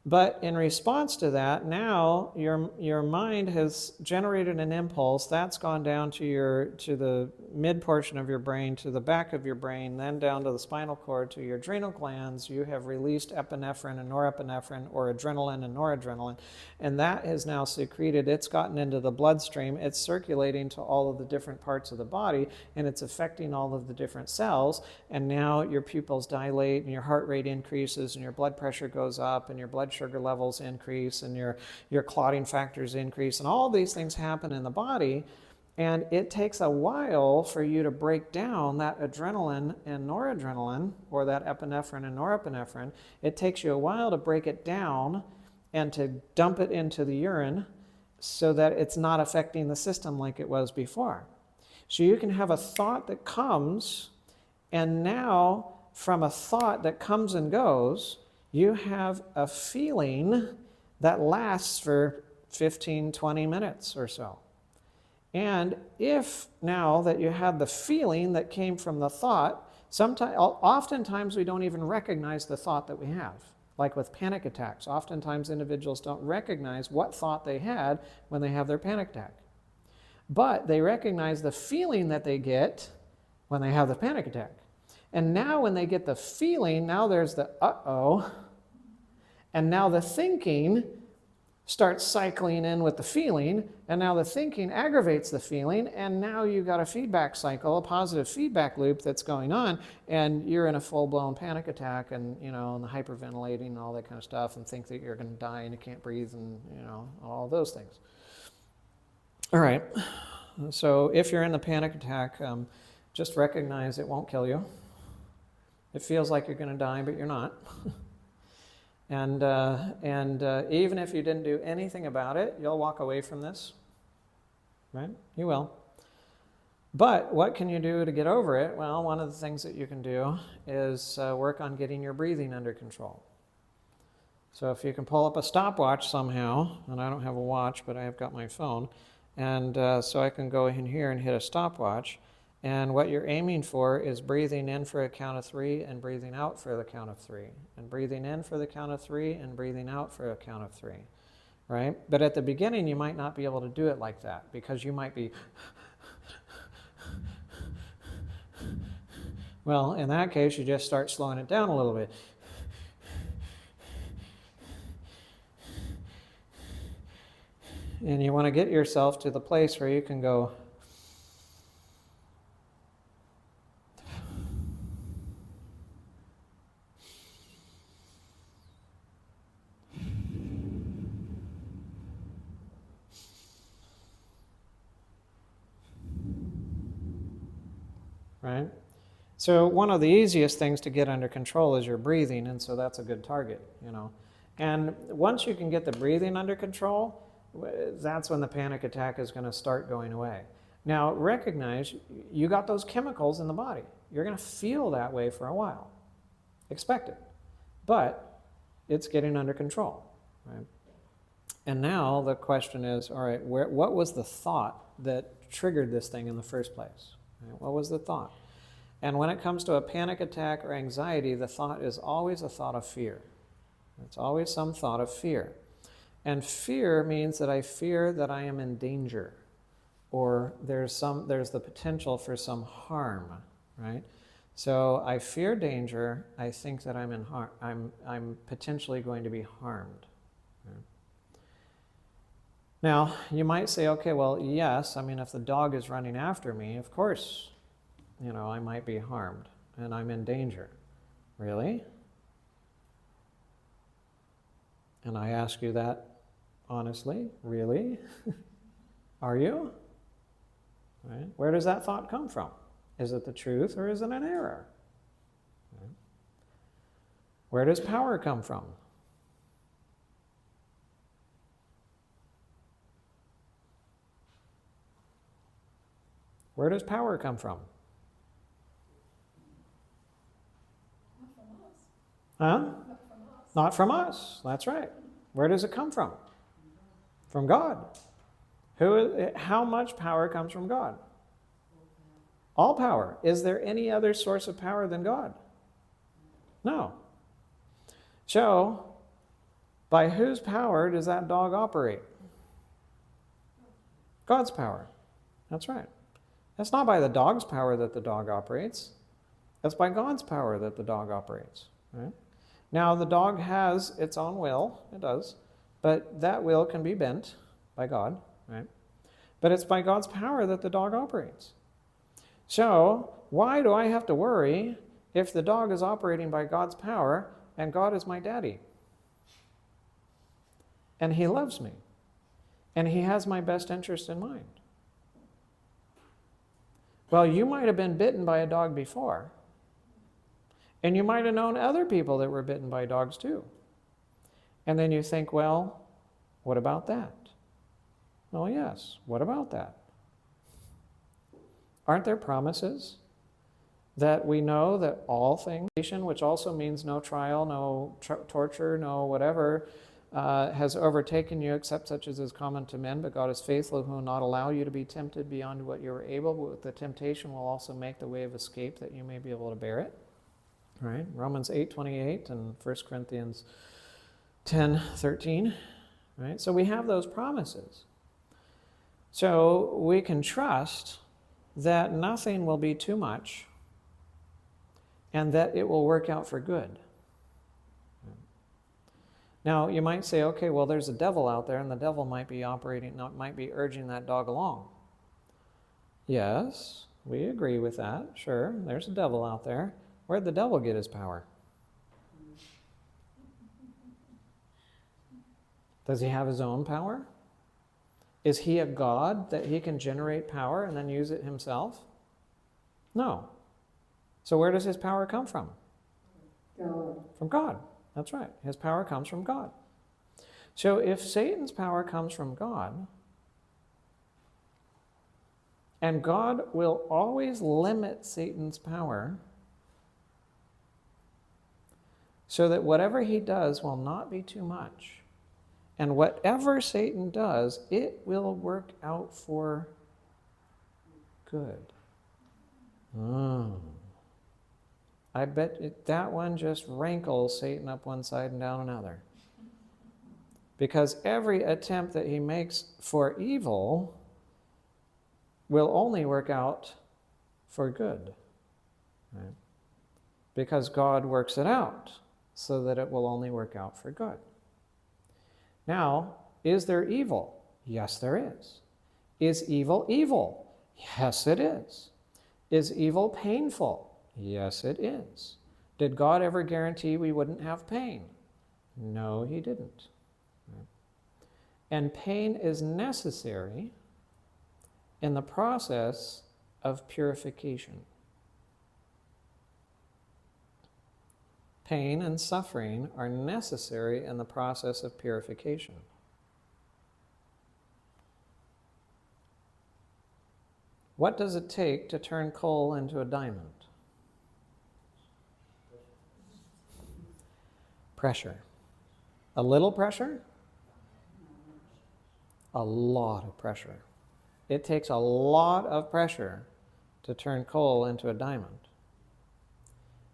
But in response to that, now your mind has generated an impulse that's gone down to the mid portion of your brain, to the back of your brain, then down to the spinal cord, to your adrenal glands. You have released epinephrine and norepinephrine, or adrenaline and noradrenaline, and that is now secreted. It's gotten into the bloodstream. It's circulating to all of the different parts of the body, and it's affecting all of the different cells. And now your pupils dilate, and your heart rate increases, and your blood pressure goes up, and your blood sugar levels increase, and your clotting factors increase, and all these things happen in the body. And it takes a while for you to break down that adrenaline and noradrenaline, or that epinephrine and norepinephrine. It takes you a while to break it down and to dump it into the urine so that it's not affecting the system like it was before. So you can have a thought that comes, and now from a thought that comes and goes, you have a feeling that lasts for 15, 20 minutes or so. And if now that you had the feeling that came from the thought, oftentimes we don't even recognize the thought that we have. Like with panic attacks, oftentimes individuals don't recognize what thought they had when they have their panic attack. But they recognize the feeling that they get when they have the panic attack. And now when they get the feeling, now there's the uh-oh, and now the thinking starts cycling in with the feeling, and now the thinking aggravates the feeling, and now you've got a feedback cycle, a positive feedback loop that's going on, and you're in a full-blown panic attack, and and the hyperventilating and all that kind of stuff, and think that you're going to die and you can't breathe, and all those things. All right, so if you're in the panic attack, just recognize it won't kill you. It feels like you're going to die, but you're not. And even if you didn't do anything about it, you'll walk away from this, right? You will. But what can you do to get over it? Well, one of the things that you can do is work on getting your breathing under control. So if you can pull up a stopwatch somehow, and I don't have a watch, but I have got my phone, and so I can go in here and hit a stopwatch. And what you're aiming for is breathing in for a count of 3 and breathing out for the count of 3. And breathing in for the count of 3 and breathing out for a count of 3. Right? But at the beginning, you might not be able to do it like that because you might be... Well, in that case, you just start slowing it down a little bit. And you want to get yourself to the place where you can go... Right? So one of the easiest things to get under control is your breathing, and so that's a good target, And once you can get the breathing under control, that's when the panic attack is going to start going away. Now, recognize you got those chemicals in the body. You're going to feel that way for a while. Expect it. But it's getting under control, right? And now the question is, all right, what was the thought that triggered this thing in the first place? Right? What was the thought? And when it comes to a panic attack or anxiety, the thought is always a thought of fear. It's always some thought of fear. And fear means that I fear that I am in danger, or there's the potential for some harm, right? So I fear danger. I think that I'm in harm. I'm potentially going to be harmed. Right? Now, you might say, okay, well, yes, if the dog is running after me, of course, I might be harmed and I'm in danger. Really? And I ask you that honestly, really? Are you? Right? Where does that thought come from? Is it the truth or is it an error? Right? Where does power come from? Where does power come from? Huh? Not from us. That's right. Where does it come from? From God. How much power comes from God? All power. Is there any other source of power than God? No. So, by whose power does that dog operate? God's power. That's right. That's not by the dog's power that the dog operates. That's by God's power that the dog operates. Right? Now, the dog has its own will. It does. But that will can be bent by God. Right? But it's by God's power that the dog operates. So, why do I have to worry if the dog is operating by God's power and God is my daddy? And he loves me. And he has my best interest in mind. Well, you might have been bitten by a dog before. And you might have known other people that were bitten by dogs too. And then you think, well, what about that? Oh, yes, what about that? Aren't there promises that we know that all things, which also means no trial, no torture, no whatever, has overtaken you except such as is common to men, but God is faithful, who will not allow you to be tempted beyond what you are able, but with the temptation will also make the way of escape that you may be able to bear it. Right? Romans 8:28 and 1 Corinthians 10:13. Right? So we have those promises. So we can trust that nothing will be too much and that it will work out for good. Now, you might say, okay, well, there's a devil out there, and the devil might be might be urging that dog along. Yes, we agree with that. Sure, there's a devil out there. Where'd the devil get his power? Does he have his own power? Is he a god that he can generate power and then use it himself? No. So where does his power come from? God. From God. That's right. His power comes from God. So if Satan's power comes from God, and God will always limit Satan's power so that whatever he does will not be too much. And whatever Satan does, it will work out for good. I bet that one just rankles Satan up one side and down another. Because every attempt that he makes for evil will only work out for good. Right? Because God works it out so that it will only work out for good. Now, is there evil? Yes, there is. Is evil evil? Yes, it is. Is evil painful? Yes, it is. Did God ever guarantee we wouldn't have pain? No, he didn't. And pain is necessary in the process of purification. Pain and suffering are necessary in the process of purification. What does it take to turn coal into a diamond? Pressure. A little pressure? A lot of pressure. It takes a lot of pressure to turn coal into a diamond.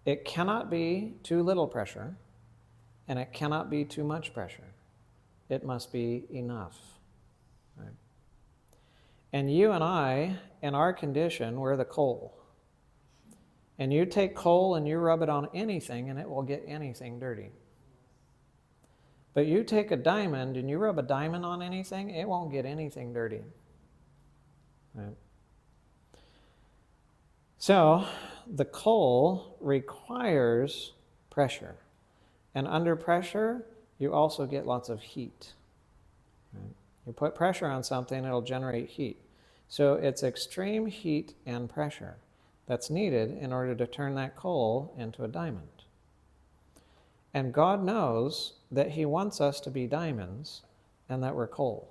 It cannot be too little pressure, and it cannot be too much pressure. It must be enough. Right? And you and I, in our condition, we're the coal. And you take coal and you rub it on anything, and it will get anything dirty. But you take a diamond and you rub a diamond on anything, it won't get anything dirty. Right? So, the coal requires pressure. And under pressure, you also get lots of heat. Right? You put pressure on something, it'll generate heat. So it's extreme heat and pressure that's needed in order to turn that coal into a diamond. And God knows that he wants us to be diamonds and that we're coal.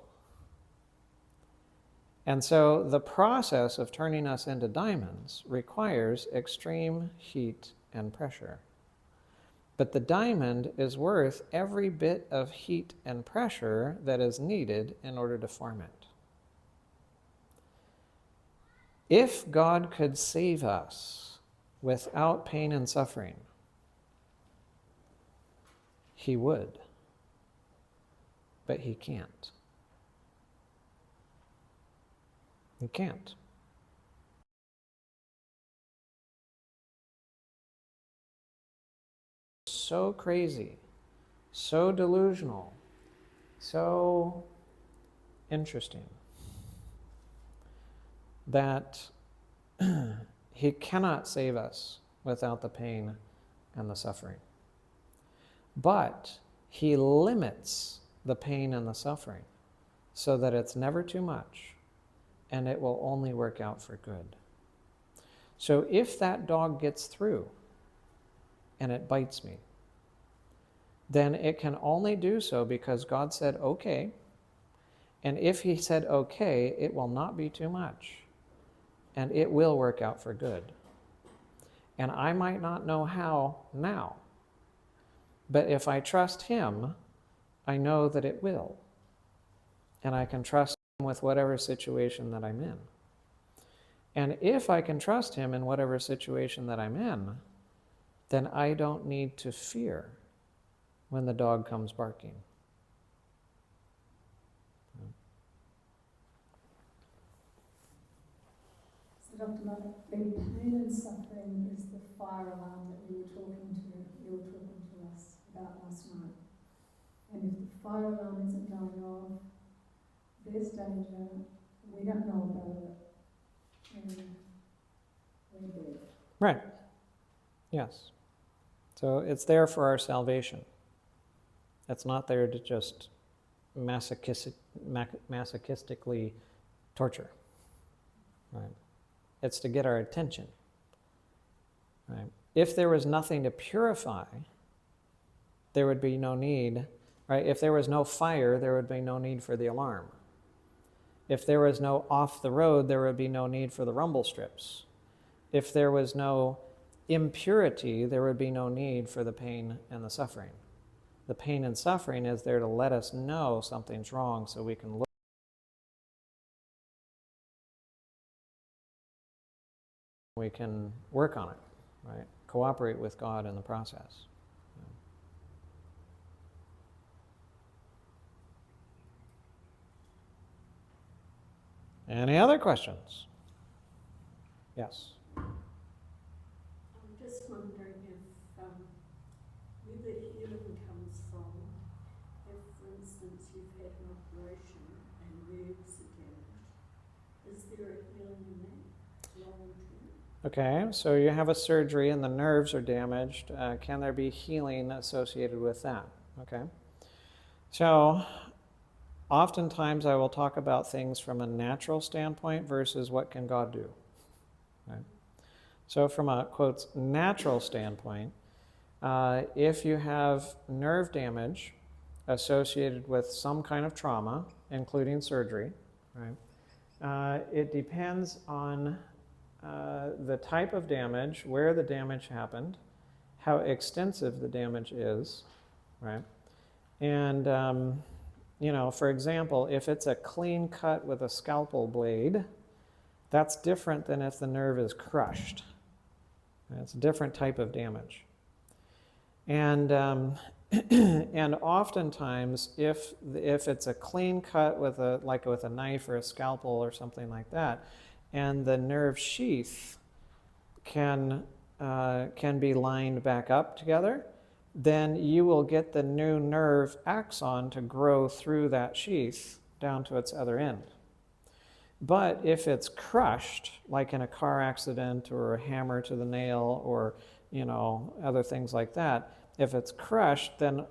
And so the process of turning us into diamonds requires extreme heat and pressure. But the diamond is worth every bit of heat and pressure that is needed in order to form it. If God could save us without pain and suffering, he would. But he can't. He can't. So crazy, so delusional, so interesting that he cannot save us without the pain and the suffering. But he limits the pain and the suffering so that it's never too much and it will only work out for good. So if that dog gets through and it bites me, then it can only do so because God said okay. And if he said okay, it will not be too much. And it will work out for good. And I might not know how now. But if I trust him, I know that it will. And I can trust him with whatever situation that I'm in. And if I can trust him in whatever situation that I'm in, then I don't need to fear when the dog comes barking. So Dr. Mother, the pain and suffering is the fire alarm that you were talking to us about last night. And fire alarm isn't going off, there's danger, we don't know about it, and we're dead. Right. Yes. So it's there for our salvation. It's not there to just masochistically torture. Right. It's to get our attention. Right. If there was nothing to purify, there would be no need. Right. If there was no fire, there would be no need for the alarm. If there was no off the road, there would be no need for the rumble strips. If there was no impurity, there would be no need for the pain and the suffering. The pain and suffering is there to let us know something's wrong so we can look. We can work on it, right? Cooperate with God in the process. Any other questions? Yes. I'm just wondering if where the healing comes from, if, for instance, you've had an operation and nerves are damaged, is there a healing in that long term? Okay, so you have a surgery and the nerves are damaged. Can there be healing associated with that? Okay. So oftentimes I will talk about things from a natural standpoint versus what can God do. Right? So from a, quotes, natural standpoint, if you have nerve damage associated with some kind of trauma, including surgery, right, it depends on the type of damage, where the damage happened, how extensive the damage is, right? And, you know, for example, if it's a clean cut with a scalpel blade, that's different than if the nerve is crushed. It's a different type of damage. And, and oftentimes, if it's a clean cut with like with a knife or a scalpel or something like that, and the nerve sheath can be lined back up together, then you will get the new nerve axon to grow through that sheath down to its other end. But if it's crushed, like in a car accident or a hammer to the nail or, you know, other things like that, if it's crushed, then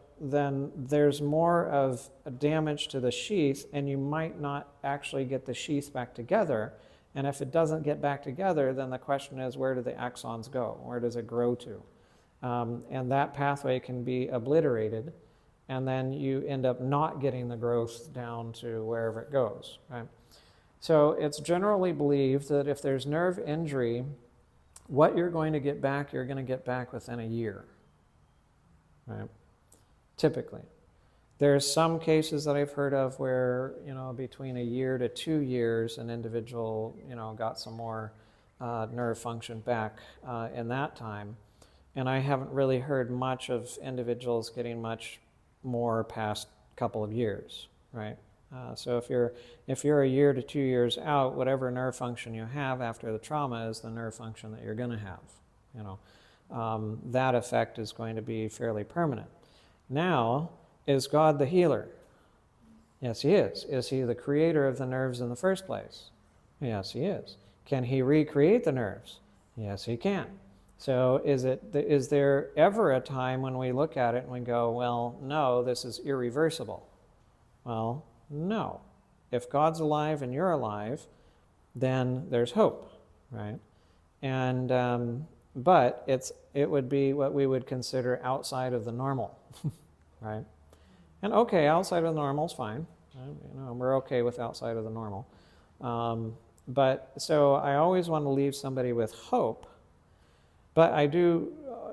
there's more of a damage to the sheath, and you might not actually get the sheath back together. And if it doesn't get back together, then the question is, where do the axons go? Where does it grow to? And that pathway can be obliterated, and then you end up not getting the growth down to wherever it goes, right? So it's generally believed that if there's nerve injury, what you're going to get back within a year, right? Typically. There's some cases that I've heard of where, you know, between a year to 2 years, an individual, you know, got some more nerve function back in that time. And I haven't really heard much of individuals getting much more past a couple of years, right? So if you're a year to 2 years out, whatever nerve function you have after the trauma is the nerve function that you're going to have. You know, that effect is going to be fairly permanent. Now, is God the healer? Yes, he is. Is he the creator of the nerves in the first place? Yes, he is. Can he recreate the nerves? Yes, he can. So is there ever a time when we look at it and we go, well, no, this is irreversible? Well, no. If God's alive and you're alive, then there's hope, right? And but it would be what we would consider outside of the normal, right? And okay, outside of the normal is fine. You know, we're okay with outside of the normal. But so I always want to leave somebody with hope. But I do,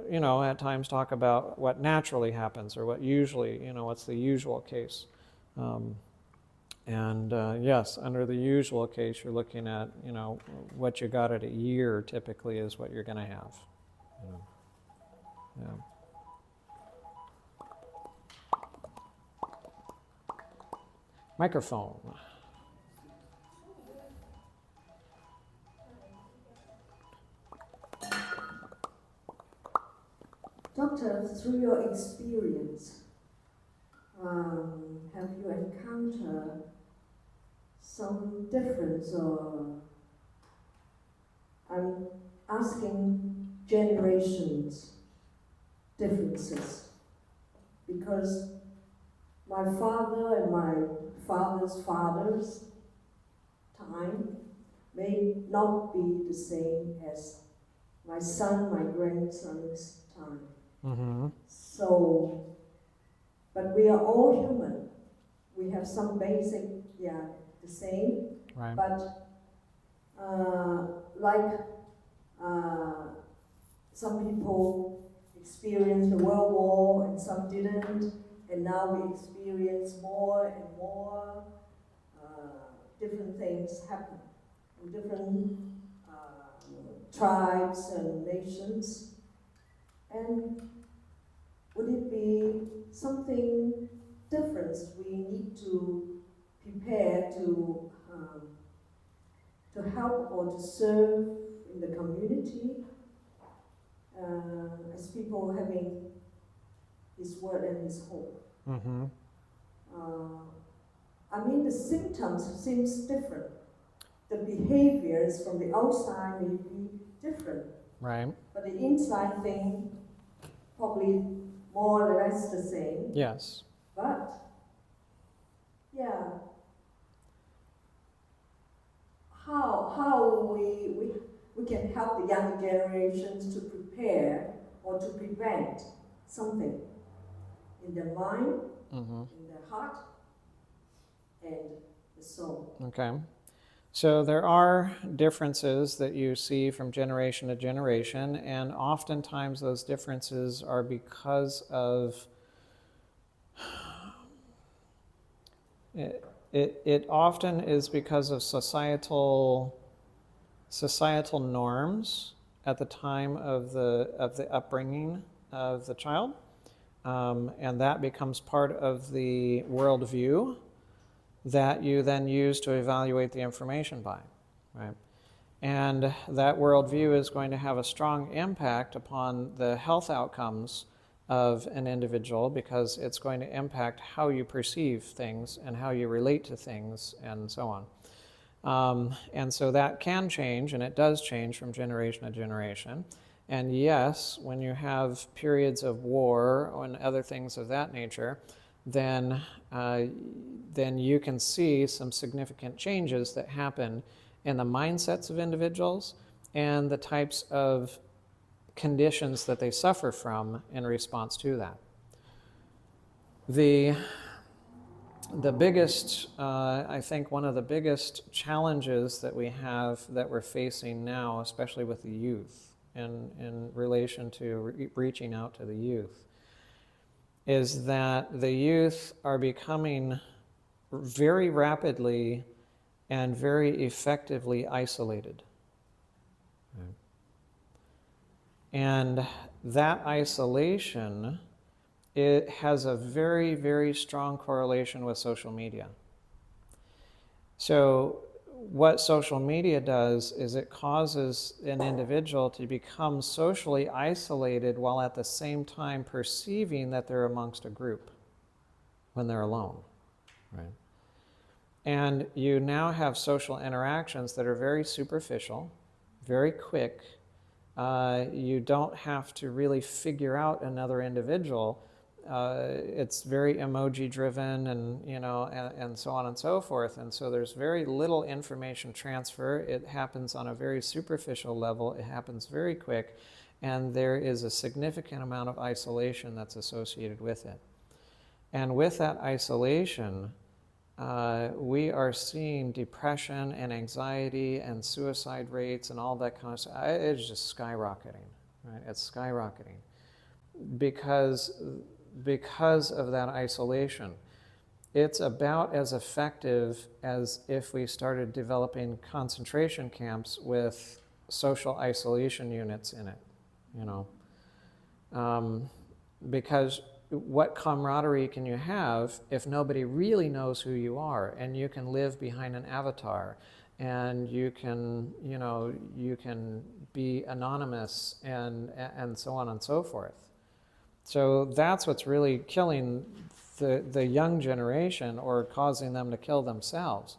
you know, at times talk about what naturally happens or what usually, you know, what's the usual case. Yes, under the usual case, you're looking at, you know, what you got at a year typically is what you're going to have. You know. Yeah. Microphone. Doctor, through your experience, have you encountered some difference, or I'm asking generations differences, because my father and my father's father's time may not be the same as my son, my grandson's time. Mm-hmm. So, but we are all human. We have some basic, the same, Right. but like some people experienced the World War and some didn't, and now we experience more and more different things happen in different tribes and nations. And would it be something different we need to prepare to help or to serve in the community as people having His word and His hope? Mm-hmm. I mean, the symptoms seems different. The behaviors from the outside may be different, Right. but the inside thing probably more or less the same. Yes. But yeah, how we can help the younger generations to prepare or to prevent something in their mind, Mm-hmm. in their heart, and the soul. Okay. So there are differences that you see from generation to generation, and oftentimes those differences are because of it often is because of societal norms at the time of the upbringing of the child, and that becomes part of the worldview that you then use to evaluate the information by, right? And that worldview is going to have a strong impact upon the health outcomes of an individual, because it's going to impact how you perceive things and how you relate to things and so on. And so that can change, and it does change from generation to generation. And yes, when you have periods of war and other things of that nature, then you can see some significant changes that happen in the mindsets of individuals and the types of conditions that they suffer from in response to that. The biggest, I think one of the biggest challenges that we have, that we're facing now, especially with the youth, in relation to reaching out to the youth, is that the youth are becoming very rapidly and very effectively isolated. Right. And that isolation, it has a very, very strong correlation with social media. So what social media does is it causes an individual to become socially isolated while at the same time perceiving that they're amongst a group when they're alone, right? And you now have social interactions that are very superficial, very quick. You don't have to really figure out another individual. It's very emoji driven, and so on and so forth. And so there's very little information transfer. It happens on a very superficial level. It happens very quick. And there is a significant amount of isolation that's associated with it. And with that isolation, we are seeing depression and anxiety and suicide rates and all that kind of stuff. It's just skyrocketing, right? It's skyrocketing because of that isolation. It's about as effective as if we started developing concentration camps with social isolation units in it, because what camaraderie can you have if nobody really knows who you are, and you can live behind an avatar, and you can be anonymous and so on and so forth. So that's what's really killing the young generation or causing them to kill themselves.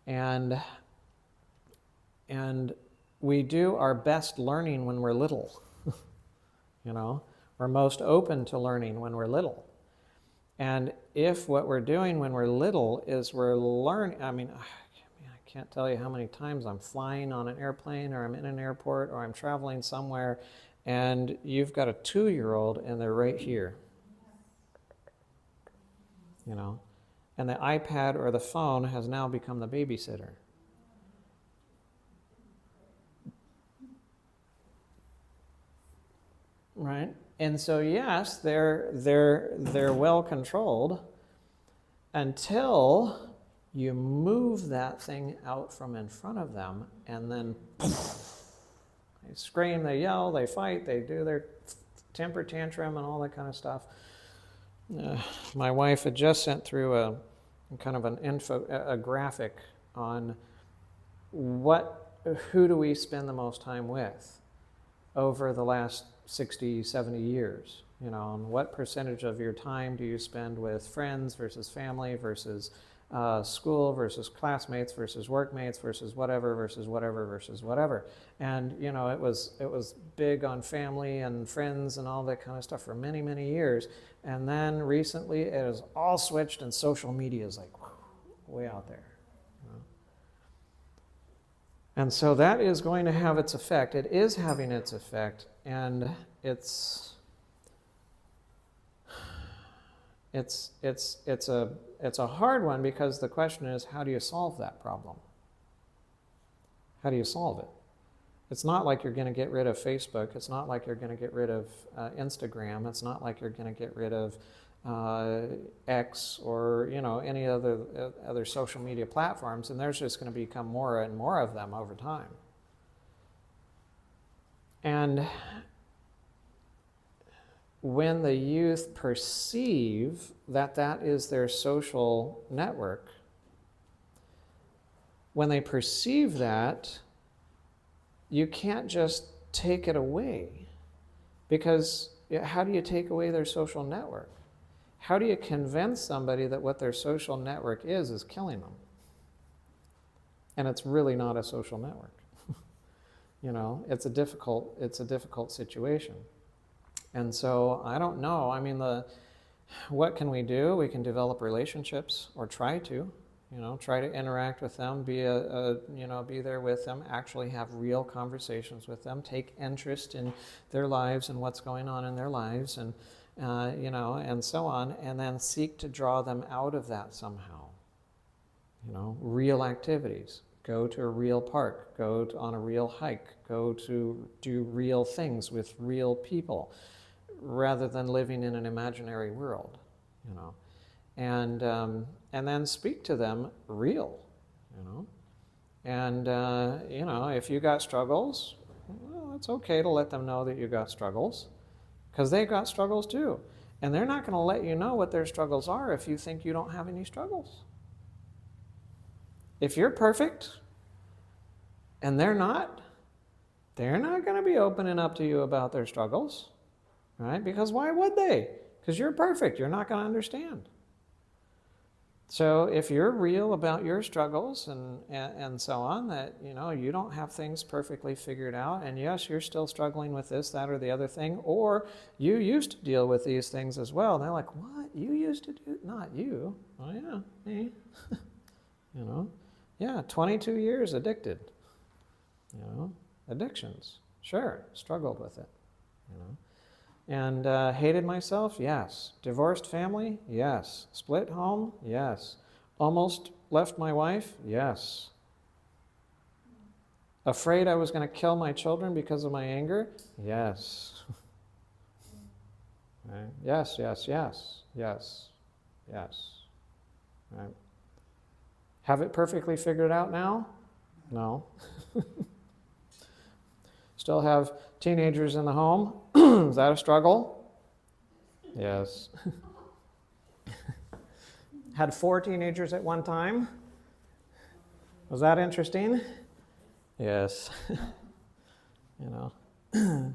And we do our best learning when we're little. You know, we're most open to learning when we're little. And if what we're doing when we're little is we're learning, I can't tell you how many times I'm flying on an airplane, or I'm in an airport, or I'm traveling somewhere, and you've got a 2-year-old and they're right here. You know, and the iPad or the phone has now become the babysitter. Right? And so yes, they're well controlled until you move that thing out from in front of them, and then they scream, they yell, they fight, they do their temper tantrum and all that kind of stuff. My wife had just sent through a kind of a graphic on who do we spend the most time with over the last 60, 70 years, you know, and what percentage of your time do you spend with friends versus family versus school versus classmates versus workmates versus whatever versus whatever versus whatever. And, you know, it was big on family and friends and all that kind of stuff for many, many years. And then recently it has all switched, and social media is like way out there. And so that is going to have its effect. It is having its effect, and it's a hard one, because the question is, how do you solve that problem? How do you solve it? It's not like you're going to get rid of Facebook. It's not like you're going to get rid of Instagram. It's not like you're going to get rid of X or, you know, any other social media platforms, and there's just going to become more and more of them over time. And when the youth perceive that that is their social network, when they perceive that, you can't just take it away, because how do you take away their social network? How do you convince somebody that what their social network is killing them? And it's really not a social network. You know, it's a difficult situation. And so I don't know. I mean, what can we do? We can develop relationships, or try to. You know, try to interact with them, be there with them, actually have real conversations with them, take interest in their lives and what's going on in their lives, and and so on, and then seek to draw them out of that somehow. You know, real activities. Go to a real park. Go on a real hike. Go to do real things with real people, rather than living in an imaginary world. You know. And then speak to them real, you know. And, if you got struggles, well, it's okay to let them know that you got struggles, because they've got struggles too. And they're not going to let you know what their struggles are if you think you don't have any struggles. If you're perfect and they're not going to be opening up to you about their struggles, right? Because why would they? Because you're perfect. You're not going to understand. So if you're real about your struggles and so on, that, you know, you don't have things perfectly figured out, and yes, you're still struggling with this, that, or the other thing, or you used to deal with these things as well, and they're like, what? You used to do? Not you. Oh yeah, me. You know, yeah, 22 years addicted. You know, addictions, sure, struggled with it, you know. And hated myself? Yes. Divorced family? Yes. Split home? Yes. Almost left my wife? Yes. Afraid I was going to kill my children because of my anger? Yes. Right. Yes, yes, yes, yes, yes. Right. Have it perfectly figured out now? No. Still have teenagers in the home. Is that a struggle? Yes. Had 4 teenagers at one time. Was that interesting? Yes. And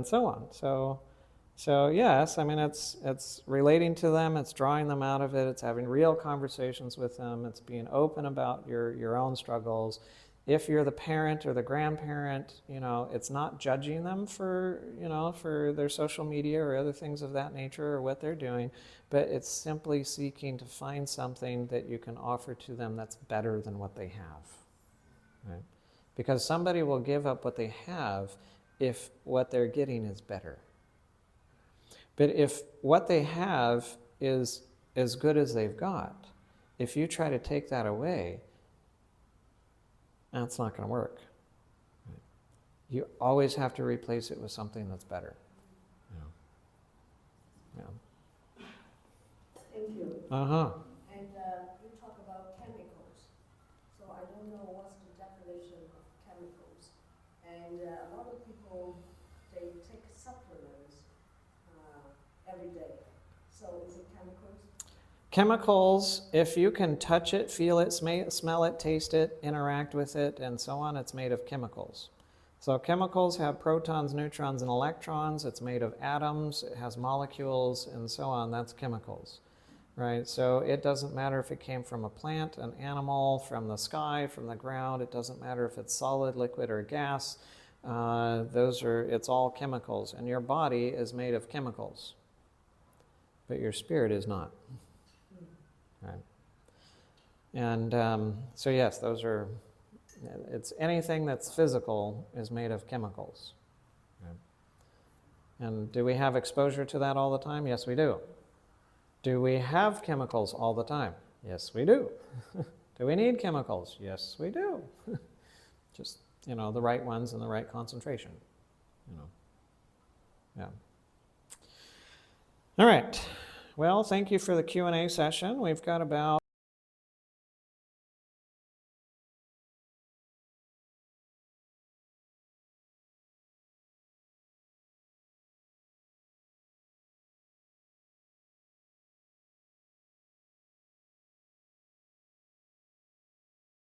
so on. So, So yes, I mean it's relating to them, it's drawing them out of it, it's having real conversations with them, it's being open about your own struggles. If you're the parent or the grandparent, it's not judging them for, for their social media or other things of that nature or what they're doing, but it's simply seeking to find something that you can offer to them that's better than what they have. Right? Because somebody will give up what they have if what they're getting is better. But if what they have is as good as they've got, if you try to take that away, that's not going to work. You always have to replace it with something that's better. Yeah. Thank you. Uh-huh. And you talk about chemicals. So I don't know what's the definition of chemicals. And a lot of people, they take supplements every day. So is it chemicals? Chemicals, if you can touch it, feel it, smell it, taste it, interact with it, and so on, it's made of chemicals. So chemicals have protons, neutrons, and electrons. It's made of atoms. It has molecules, and so on. That's chemicals, right? So it doesn't matter if it came from a plant, an animal, from the sky, from the ground. It doesn't matter if it's solid, liquid, or gas. It's all chemicals. And your body is made of chemicals, but your spirit is not. Right. And so yes, it's anything that's physical is made of chemicals. Right. And do we have exposure to that all the time? Yes, we do. Do we have chemicals all the time? Yes, we do. Do we need chemicals? Yes, we do. Just, the right ones in the right concentration. Yeah. All right. Well, thank you for the Q&A session. We've got about